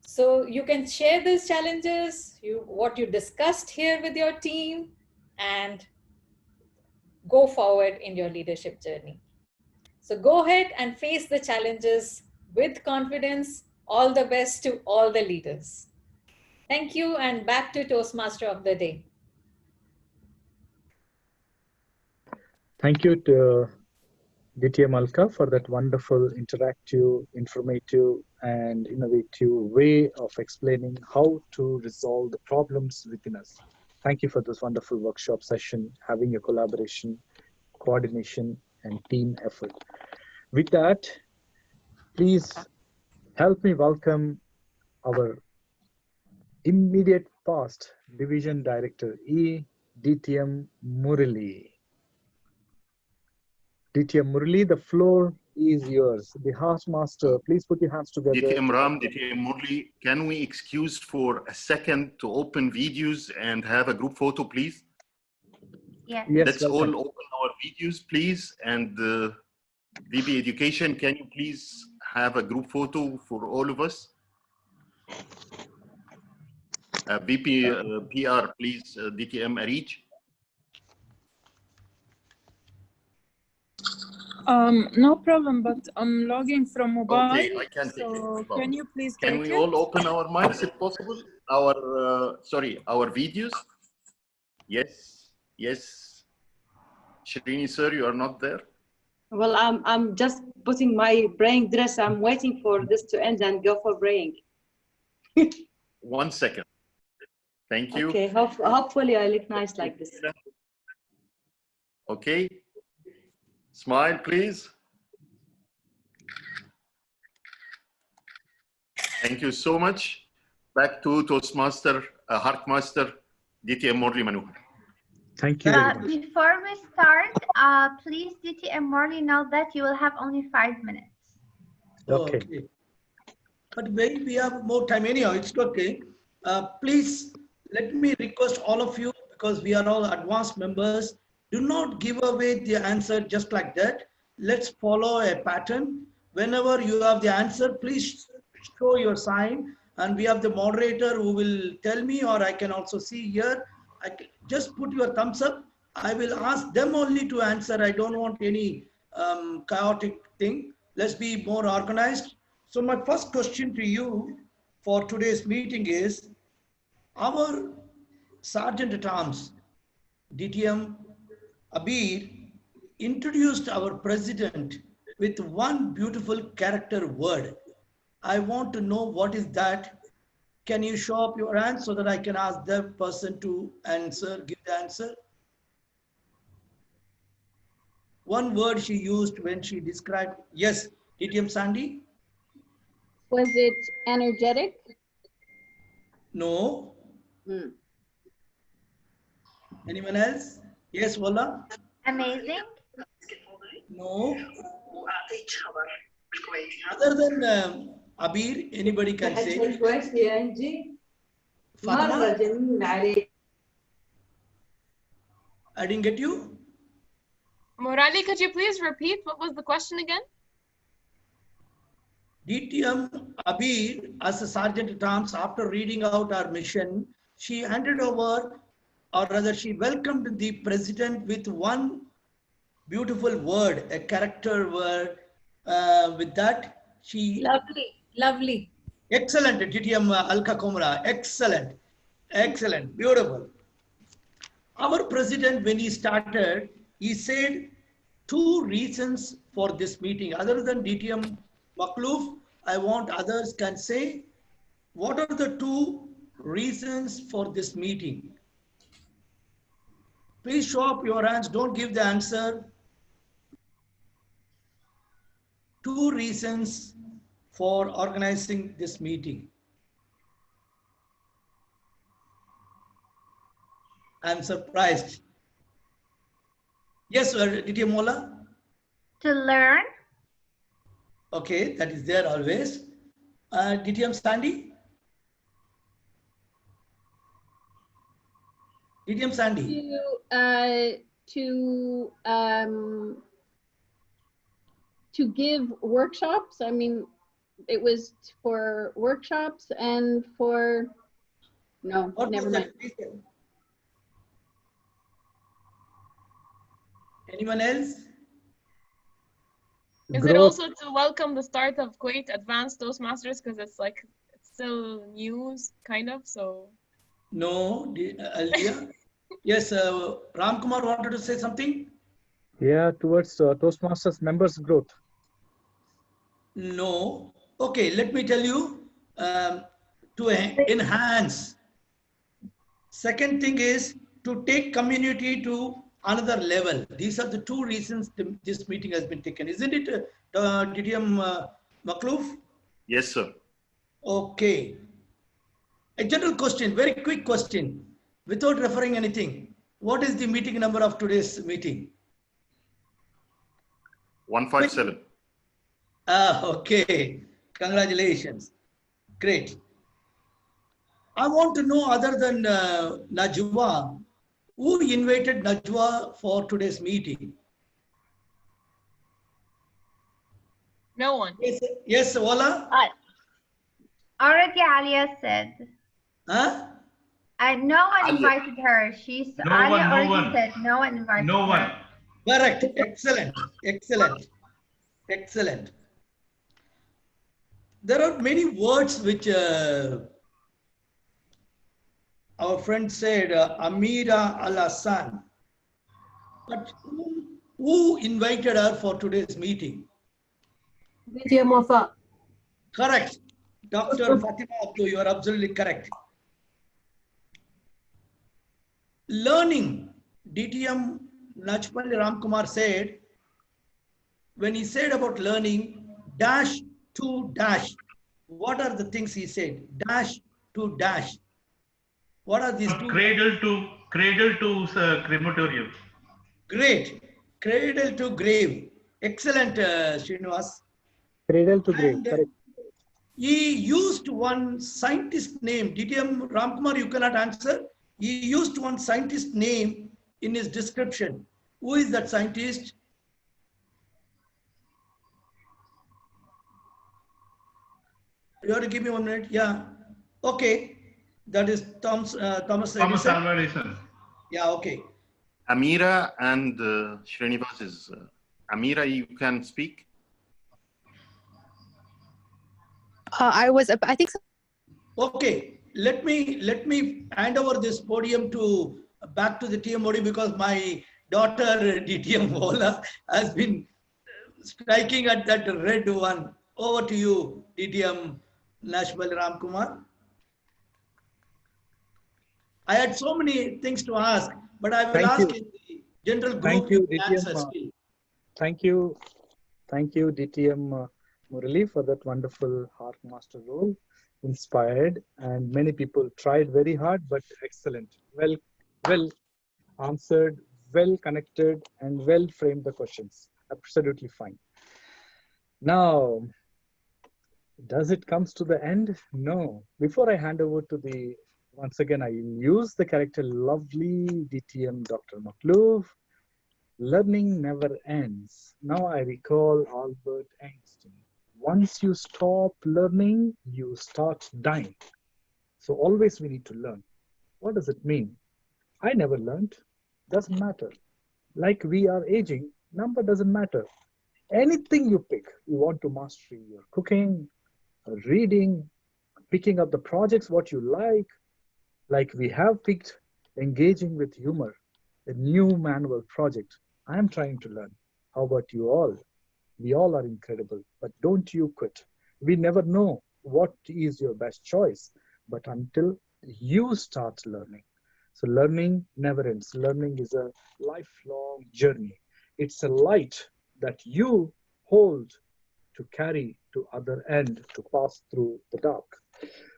[SPEAKER 5] So you can share these challenges, what you discussed here with your team, and go forward in your leadership journey. So go ahead and face the challenges with confidence, All the best to all the leaders. Thank you, and back to Toastmaster of the Day.
[SPEAKER 8] Thank you to DTM Alka for that wonderful, interactive, informative, and innovative way of explaining how to resolve the problems within us. Thank you for this wonderful workshop session, having a collaboration, coordination, and team effort. With that, please help me welcome our immediate past Division Director, DTM Murali. DTM Murali, the floor is yours. The Heart Master, please put your hands together.
[SPEAKER 2] DTM Ram, DTM Murali, can we excuse for a second to open videos and have a group photo, please?
[SPEAKER 9] Yes.
[SPEAKER 2] Let's all open our videos, please. And VP Education, can you please have a group photo for all of us? VP PR, please, DTM Arij.
[SPEAKER 14] No problem, but I'm logging from mobile.
[SPEAKER 2] Okay, I can take
[SPEAKER 14] so
[SPEAKER 2] it.
[SPEAKER 14] can you please
[SPEAKER 2] Can
[SPEAKER 14] take
[SPEAKER 2] we
[SPEAKER 14] it?
[SPEAKER 2] all open our mics if possible? Our our videos. Yes, yes. Shrini, sir, you are not there.
[SPEAKER 19] Well, I'm just putting my praying dress. I'm waiting for this to end and go for praying.
[SPEAKER 2] 1 second. Thank you.
[SPEAKER 19] Okay, hopefully I look nice like this.
[SPEAKER 2] Okay. Smile, please. Thank you so much. Back to Toastmaster, Heartmaster, DTM Morley Manohar.
[SPEAKER 8] Thank you.
[SPEAKER 9] Before we start, please DTM Morley know that you will have only 5 minutes.
[SPEAKER 8] Okay.
[SPEAKER 10] But we have more time anyhow, it's okay. Please let me request all of you, because we are all advanced members, do not give away the answer just like that. Let's follow a pattern. Whenever you have the answer, please show your sign, and we have the moderator who will tell me, or I can also see here. Just put your thumbs up. I will ask them only to answer. I don't want any chaotic thing. Let's be more organized. So my first question to you for today's meeting is, our Sergeant at Arms, DTM Abir, introduced our president with one beautiful character word. I want to know what is that. Can you show up your hand so that I can ask the person to answer, give the answer? One word she used when she described, yes, DTM Sandy?
[SPEAKER 11] Was it energetic?
[SPEAKER 10] No. Anyone else? Yes, Walla?
[SPEAKER 9] Amazing.
[SPEAKER 10] No. Other than Abir, anybody can say. Fatima? I didn't get you.
[SPEAKER 4] Morali, could you please repeat what was the question again?
[SPEAKER 10] DTM Abir, as a Sergeant at Arms, after reading out our mission, she handed over, or rather she welcomed the president with one beautiful word, a character word. With that, she...
[SPEAKER 5] Lovely, lovely.
[SPEAKER 10] Excellent, DTM Alka Komra, excellent, excellent, beautiful. Our president, when he started, he said 2 reasons for this meeting. Other than DTM Makloof, I want others can say, what are the 2 reasons for this meeting? Please show up your hands, don't give the answer. 2 reasons for organizing this meeting. I'm surprised. Yes, DTM Mola?
[SPEAKER 9] To learn.
[SPEAKER 10] Okay, that is there always. DTM Sandy? DTM Sandy?
[SPEAKER 11] To give workshops. I mean, it was for workshops and for, no, never mind.
[SPEAKER 10] Anyone else?
[SPEAKER 4] Is it also to welcome the start of Kuwait Advanced Toastmasters because it's like it's still news kind of so?
[SPEAKER 10] No, Alia. Yes, Ram Kumar wanted to say something.
[SPEAKER 8] Yeah, towards Toastmasters members growth.
[SPEAKER 10] No. Okay, let me tell you. To enhance. Second thing is to take community to another level. These are the two reasons this meeting has been taken. Isn't it, DTM Makloof?
[SPEAKER 2] Yes, sir.
[SPEAKER 10] Okay. A general question, very quick question, without referring anything. What is the meeting number of today's meeting?
[SPEAKER 2] 157.
[SPEAKER 10] Okay. Congratulations. Great. I want to know, other than Najwa, who invited Najwa for today's meeting?
[SPEAKER 4] No one.
[SPEAKER 10] Yes, Wala?
[SPEAKER 9] Already Alia said.
[SPEAKER 10] Huh?
[SPEAKER 9] No one invited her. Alia already said no one invited her.
[SPEAKER 13] No one.
[SPEAKER 10] Correct. Excellent. Excellent. Excellent. There are many words which our friend said, Amira Al-Hassan. But who invited her for today's meeting?
[SPEAKER 1] DTM Wafa.
[SPEAKER 10] Correct. Dr. Fatima Abdu, you are absolutely correct. Learning, DTM Nachpalli Ramkumar said, when he said about learning, dash to dash, what are the things he said? Dash to dash. What are these two?
[SPEAKER 13] Cradle to crematorium.
[SPEAKER 10] Great. Cradle to grave. Excellent, Srinivas.
[SPEAKER 8] Cradle to grave, correct.
[SPEAKER 10] He used one scientist name. DTM Ramkumar, you cannot answer. He used one scientist name in his description. Who is that scientist? You have to give me 1 minute. Yeah. Okay. That is Thomas Edison.
[SPEAKER 13] Alva Edison.
[SPEAKER 10] Yeah, okay.
[SPEAKER 2] Amira and Srinivas is Amira, you can speak.
[SPEAKER 6] I think so.
[SPEAKER 10] Okay, let me hand over this podium to back to the TMOD because my daughter DTM Vola has been striking at that red one. Over to you, DTM Nashbal Ramkumar. I had so many things to ask, but I will ask in the general group.
[SPEAKER 8] Thank you,
[SPEAKER 10] DTM.
[SPEAKER 8] Thank you, DTM Murali, for that wonderful Heart Master role. Inspired, and many people tried very hard, but excellent. Well answered, well connected, and well framed the questions. Absolutely fine. Now, does it comes to the end? No. Before I hand over to the, once again, I use the character lovely DTM Dr. Makloof. Learning never ends. Now I recall Albert Einstein. Once you stop learning, you start dying. So always we need to learn. What does it mean? I never learned. Doesn't matter. Like we are aging, number doesn't matter. Anything you pick, you want to master your cooking, reading, picking up the projects, what you like we have picked, engaging with humor, a new manual project. I am trying to learn. How about you all? We all are incredible, but don't you quit. We never know what is your best choice, but until you start learning. So learning never ends. Learning is a lifelong journey. It's a light that you hold to carry to other end, to pass through the dark.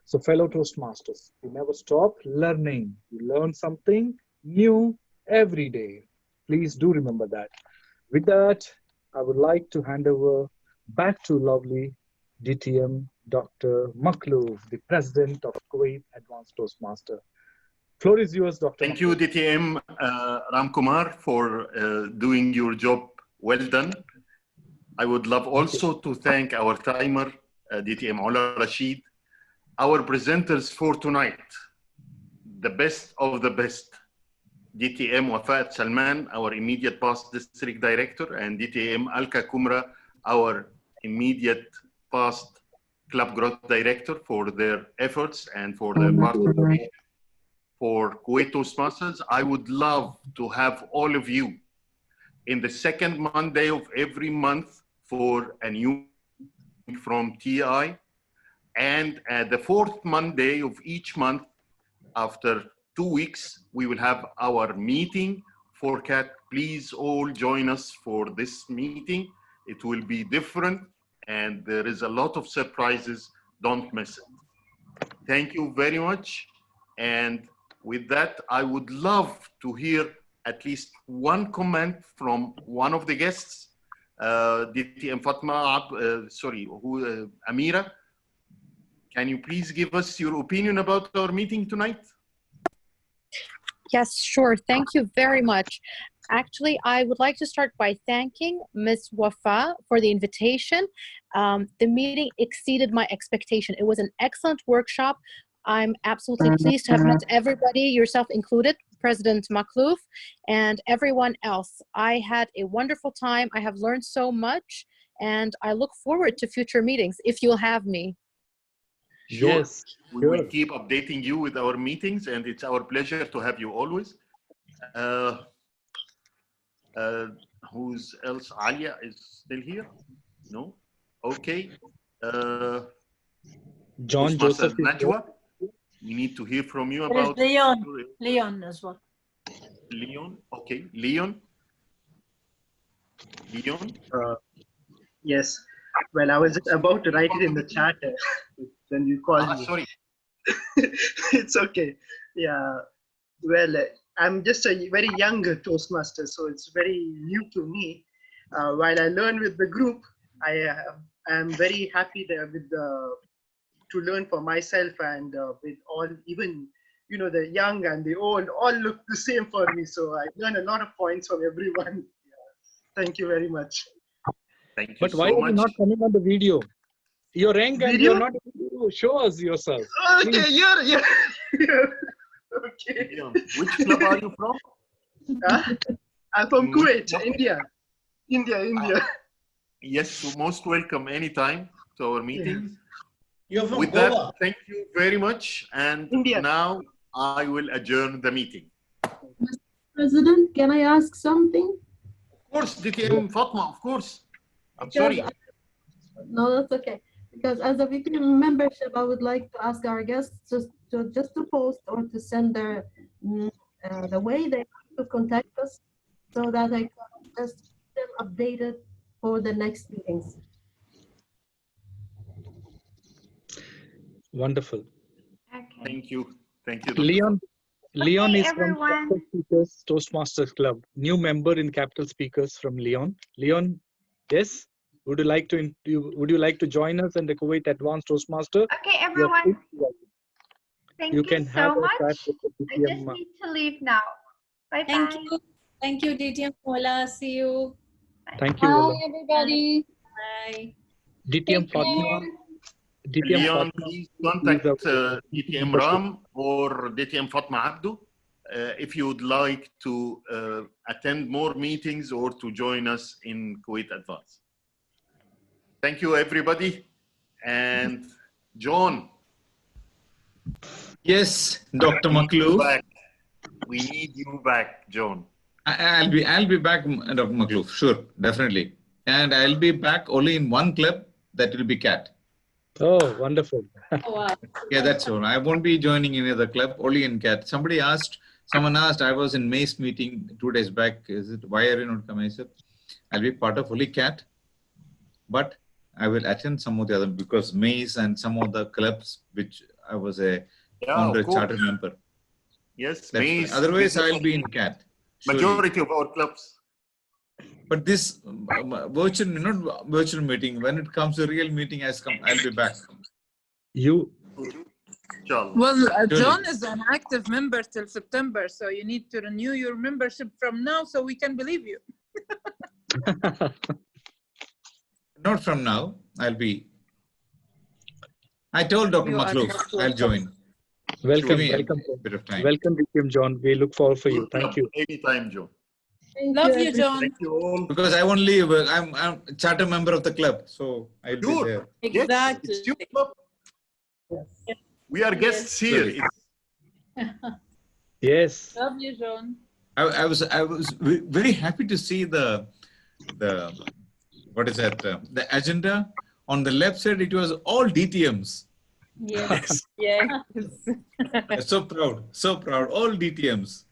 [SPEAKER 8] So fellow Toastmasters, you never stop learning. You learn something new every day. Please do remember that. With that, I would like to hand over back to lovely DTM Dr. Makloof, the President of Kuwait Advanced Toastmaster. Floor is yours, Dr.
[SPEAKER 2] Thank you, DTM Ramkumar, for doing your job well done. I would love also to thank our timer, DTM Ola Rashid, our presenters for tonight, the best of the best. DTM Wafat Salman, our immediate past district director, and DTM Alka Kumra, our immediate past Club Growth Director for their efforts and for their participation for Kuwait Toastmasters. I would love to have all of you in the second Monday of every month for a new from TI, and at the fourth Monday of each month after 2 weeks, we will have our meeting for CAT. Please all join us for this meeting. It will be different and there is a lot of surprises. Don't miss it. Thank you very much. And with that, I would love to hear at least one comment from one of the guests. DTM Fatma, Amira, can you please give us your opinion about our meeting tonight?
[SPEAKER 6] Yes, sure. Thank you very much. Actually, I would like to start by thanking Ms. Wafa for the invitation. The meeting exceeded my expectation. It was an excellent workshop. I'm absolutely pleased to have met everybody, yourself included, President Maklouf, and everyone else. I had a wonderful time. I have learned so much, and I look forward to future meetings if you'll have me.
[SPEAKER 2] Sure.
[SPEAKER 8] Yes,
[SPEAKER 2] we will keep updating you with our meetings, and it's our pleasure to have you always. Who's else? Alia is still here? No? Okay.
[SPEAKER 8] John Joseph is
[SPEAKER 2] Najwa, we need to hear from you
[SPEAKER 18] There is
[SPEAKER 2] about
[SPEAKER 18] Leon as well.
[SPEAKER 2] Leon. Okay, Leon.
[SPEAKER 12] Yes. Well, I was about to write it in the chat when you called me.
[SPEAKER 2] Sorry.
[SPEAKER 12] It's okay. Yeah. Well, I'm just a very young Toastmaster, so it's very new to me. While I learn with the group, I am very happy there with to learn for myself, and with all, even the young and the old, all look the same for me. So I learn a lot of points from everyone. Thank you very much.
[SPEAKER 2] Thank you
[SPEAKER 8] But why
[SPEAKER 2] so
[SPEAKER 8] are
[SPEAKER 2] much.
[SPEAKER 8] you not coming on the video? You're rank and
[SPEAKER 12] Video?
[SPEAKER 8] you're not able to show us yourself.
[SPEAKER 12] Okay,
[SPEAKER 8] Please.
[SPEAKER 12] you're okay.
[SPEAKER 2] Leon, which club are you from?
[SPEAKER 12] I'm from Kuwait, India. India.
[SPEAKER 2] Yes, most welcome anytime to our meetings.
[SPEAKER 10] You're from
[SPEAKER 2] With
[SPEAKER 10] Goa.
[SPEAKER 2] that, thank you very much. And now I will adjourn the meeting.
[SPEAKER 1] Mr. President, can I ask something?
[SPEAKER 2] Of course, DTM Fatma, of course. I'm sorry.
[SPEAKER 1] No, that's okay. Because as a VP membership, I would like to ask our guests just to post or to send their the way they have to contact us, so that I can just keep them updated for the next meetings.
[SPEAKER 8] Wonderful.
[SPEAKER 9] Okay.
[SPEAKER 2] Thank you. Thank you, Dr.
[SPEAKER 8] Leon
[SPEAKER 9] Okay,
[SPEAKER 8] is from
[SPEAKER 9] everyone.
[SPEAKER 8] Capital Speakers Toastmasters Club. New member in Capital Speakers from Leon. Leon, yes? Would you like to join us in the Kuwait Advanced Toastmaster?
[SPEAKER 9] Okay, everyone. Thank you
[SPEAKER 8] can
[SPEAKER 9] so
[SPEAKER 8] have a
[SPEAKER 9] much.
[SPEAKER 8] chat with the
[SPEAKER 9] I just
[SPEAKER 8] DTM.
[SPEAKER 9] need to leave now. Bye bye.
[SPEAKER 5] Thank you. Thank you, DTM Mola. See you.
[SPEAKER 8] Thank you.
[SPEAKER 11] Bye,
[SPEAKER 8] Ola.
[SPEAKER 11] everybody.
[SPEAKER 5] Bye.
[SPEAKER 8] DTM
[SPEAKER 11] Take
[SPEAKER 8] Fatma.
[SPEAKER 11] care.
[SPEAKER 8] DTM
[SPEAKER 2] Leon,
[SPEAKER 8] Fatma.
[SPEAKER 2] please contact DTM Ram or DTM Fatma Abdu if you would like to attend more meetings or to join us in Kuwait Advance. Thank you, everybody. And John.
[SPEAKER 16] Yes, Dr. Maklouf.
[SPEAKER 2] We need you back, John.
[SPEAKER 16] I'll be back, Dr. Maklouf. Sure, definitely. And I'll be back only in one club. That will be CAT.
[SPEAKER 8] Oh, wonderful.
[SPEAKER 5] Oh, wow.
[SPEAKER 16] Yeah, that's all. I won't be joining any other club, only in CAT. Someone asked, I was in May's meeting 2 days back. Why are you not coming? I said, I'll be part of only CAT, but I will attend some of the other, because May's and some of the clubs, which I was a founder, charter member.
[SPEAKER 2] Yes,
[SPEAKER 16] May's. Otherwise, I'll be in CAT.
[SPEAKER 2] Majority of our clubs.
[SPEAKER 16] But this virtual, not virtual meeting, when it comes to real meeting, I'll be back.
[SPEAKER 14] Well, John is an active member till September, so you need to renew your membership from now so we can believe you.
[SPEAKER 16] Not from now. I told Dr. Maklouf, I'll join.
[SPEAKER 8] Welcome,
[SPEAKER 16] Give me
[SPEAKER 8] welcome.
[SPEAKER 16] a bit of time.
[SPEAKER 8] Welcome, DTM John. We look forward for you. Thank you.
[SPEAKER 2] Anytime, John.
[SPEAKER 14] Love you, John.
[SPEAKER 2] Thank you all.
[SPEAKER 16] Because I'm a charter member of the club, so I'll be
[SPEAKER 2] Sure.
[SPEAKER 16] there.
[SPEAKER 2] Yes,
[SPEAKER 14] Exactly.
[SPEAKER 2] it's your club. We are guests here.
[SPEAKER 8] Yes.
[SPEAKER 14] Love you, John.
[SPEAKER 16] I was very happy to see the what is that the agenda on the left side. It was all DTMs.
[SPEAKER 5] Yes.
[SPEAKER 14] Yes.
[SPEAKER 16] So proud, all DTMs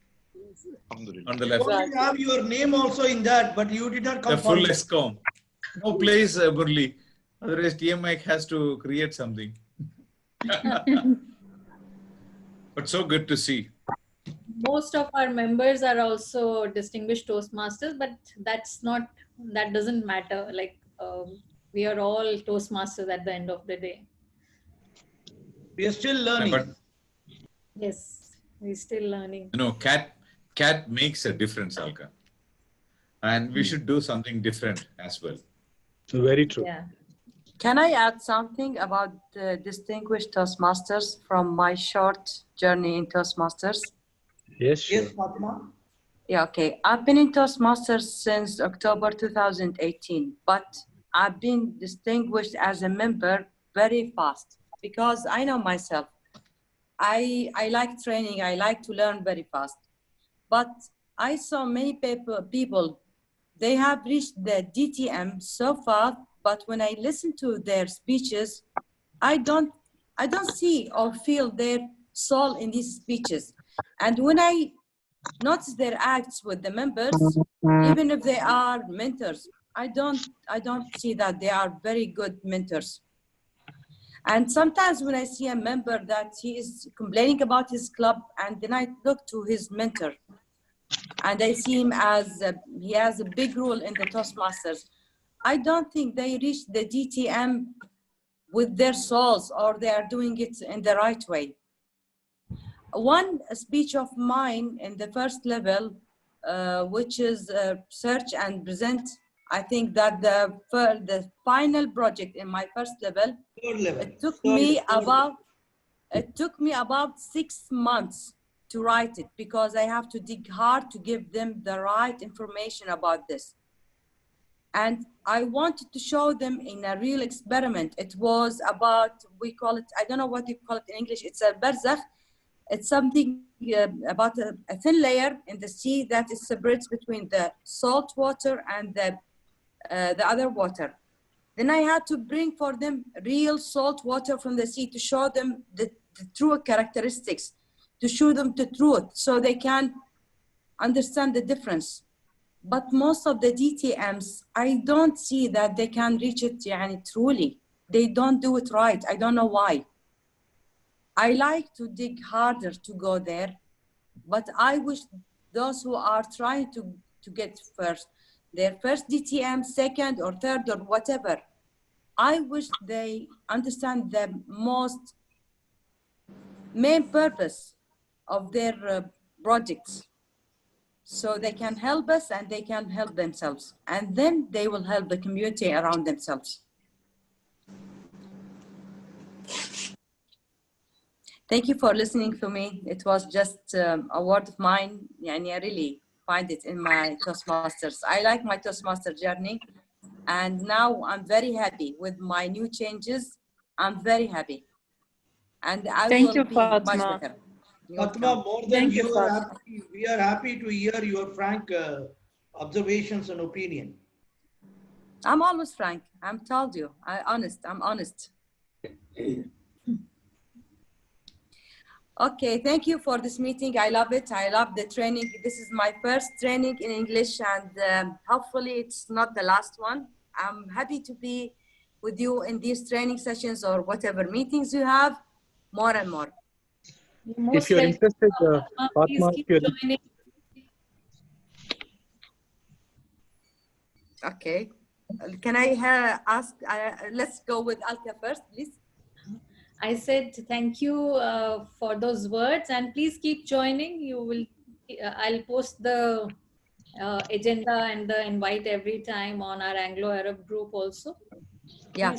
[SPEAKER 16] on the left.
[SPEAKER 10] You have your name also in that, but you did not come
[SPEAKER 16] The full
[SPEAKER 10] forward.
[SPEAKER 16] ESCOM. No place, Murli. Otherwise, TMI has to create something. But so good to see.
[SPEAKER 5] Most of our members are also distinguished Toastmasters, but that doesn't matter. Like we are all Toastmasters at the end of the day.
[SPEAKER 10] We are still learning.
[SPEAKER 16] But
[SPEAKER 5] Yes, we're still learning.
[SPEAKER 16] cat makes a difference, Alka. And we should do something different as well.
[SPEAKER 8] Very true.
[SPEAKER 5] Yeah.
[SPEAKER 17] Can I add something about the distinguished Toastmasters from my short journey in Toastmasters?
[SPEAKER 8] Yes, sure.
[SPEAKER 10] Yes, Fatima.
[SPEAKER 17] Yeah, okay. I've been in Toastmasters since October 2018, but I've been distinguished as a member very fast because I know myself. I like training. I like to learn very fast. But I saw many people, they have reached the DTM so fast, but when I listen to their speeches, I don't see or feel their soul in these speeches. And when I notice their acts with the members, even if they are mentors, I don't see that they are very good mentors. And sometimes when I see a member that he is complaining about his club, and then I look to his mentor, and I see him as he has a big role in the Toastmasters, I don't think they reach the DTM with their souls or they are doing it in the right way. One speech of mine in the first level, which is search and present, I think that the final project in my first level, it took me about 6 months to write it because I have to dig hard to give them the right information about this. And I wanted to show them in a real experiment. It was about, we call it, I don't know what you call it in English, it's a barzakh. It's something about a thin layer in the sea that is separates between the salt water and the other water. Then I had to bring for them real salt water from the sea to show them the true characteristics, to show them the truth so they can understand the difference. But most of the DTMs, I don't see that they can reach it truly. They don't do it right. I don't know why. I like to dig harder to go there, but I wish those who are trying to get their first DTM, second or third or whatever, I wish they understand the most main purpose of their projects. So they can help us and they can help themselves. And then they will help the community around themselves. Thank you for listening to me. It was just a word of mine. I really find it in my Toastmasters. I like my Toastmaster journey. And now I'm very happy with my new changes. I'm very happy. And I will be much better.
[SPEAKER 10] Fatima, more than you are happy, we are happy to hear your frank observations and opinion.
[SPEAKER 17] I'm always frank. I'm told you. I'm honest. Okay, thank you for this meeting. I love it. I love the training. This is my first training in English, and hopefully it's not the last one. I'm happy to be with you in these training sessions or whatever meetings you have, more and more.
[SPEAKER 8] If you're interested, Fatma,
[SPEAKER 17] Okay. Can I ask, let's go with Alka first, please.
[SPEAKER 5] I said thank you for those words, and please keep joining. You will. I'll post the agenda and the invite every time on our Anglo-Arab group also.
[SPEAKER 17] Yeah,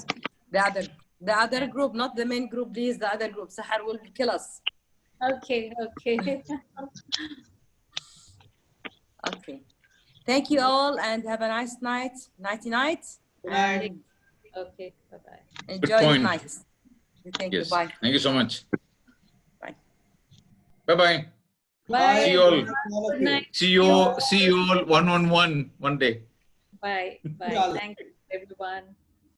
[SPEAKER 17] the other group, not the main group, please. The other group, Sahar will kill us.
[SPEAKER 5] Okay.
[SPEAKER 17] Okay. Thank you all and have a nice night. Nighty night. And
[SPEAKER 5] Okay, bye-bye.
[SPEAKER 17] enjoy the
[SPEAKER 16] point.
[SPEAKER 17] night. Thank you.
[SPEAKER 16] Yes.
[SPEAKER 17] Bye.
[SPEAKER 16] Thank you so much.
[SPEAKER 17] Bye.
[SPEAKER 16] Bye-bye.
[SPEAKER 5] Bye.
[SPEAKER 16] See you all.
[SPEAKER 5] Good night.
[SPEAKER 16] See you all one-on-one one day.
[SPEAKER 5] Bye. Bye. Thank you, everyone.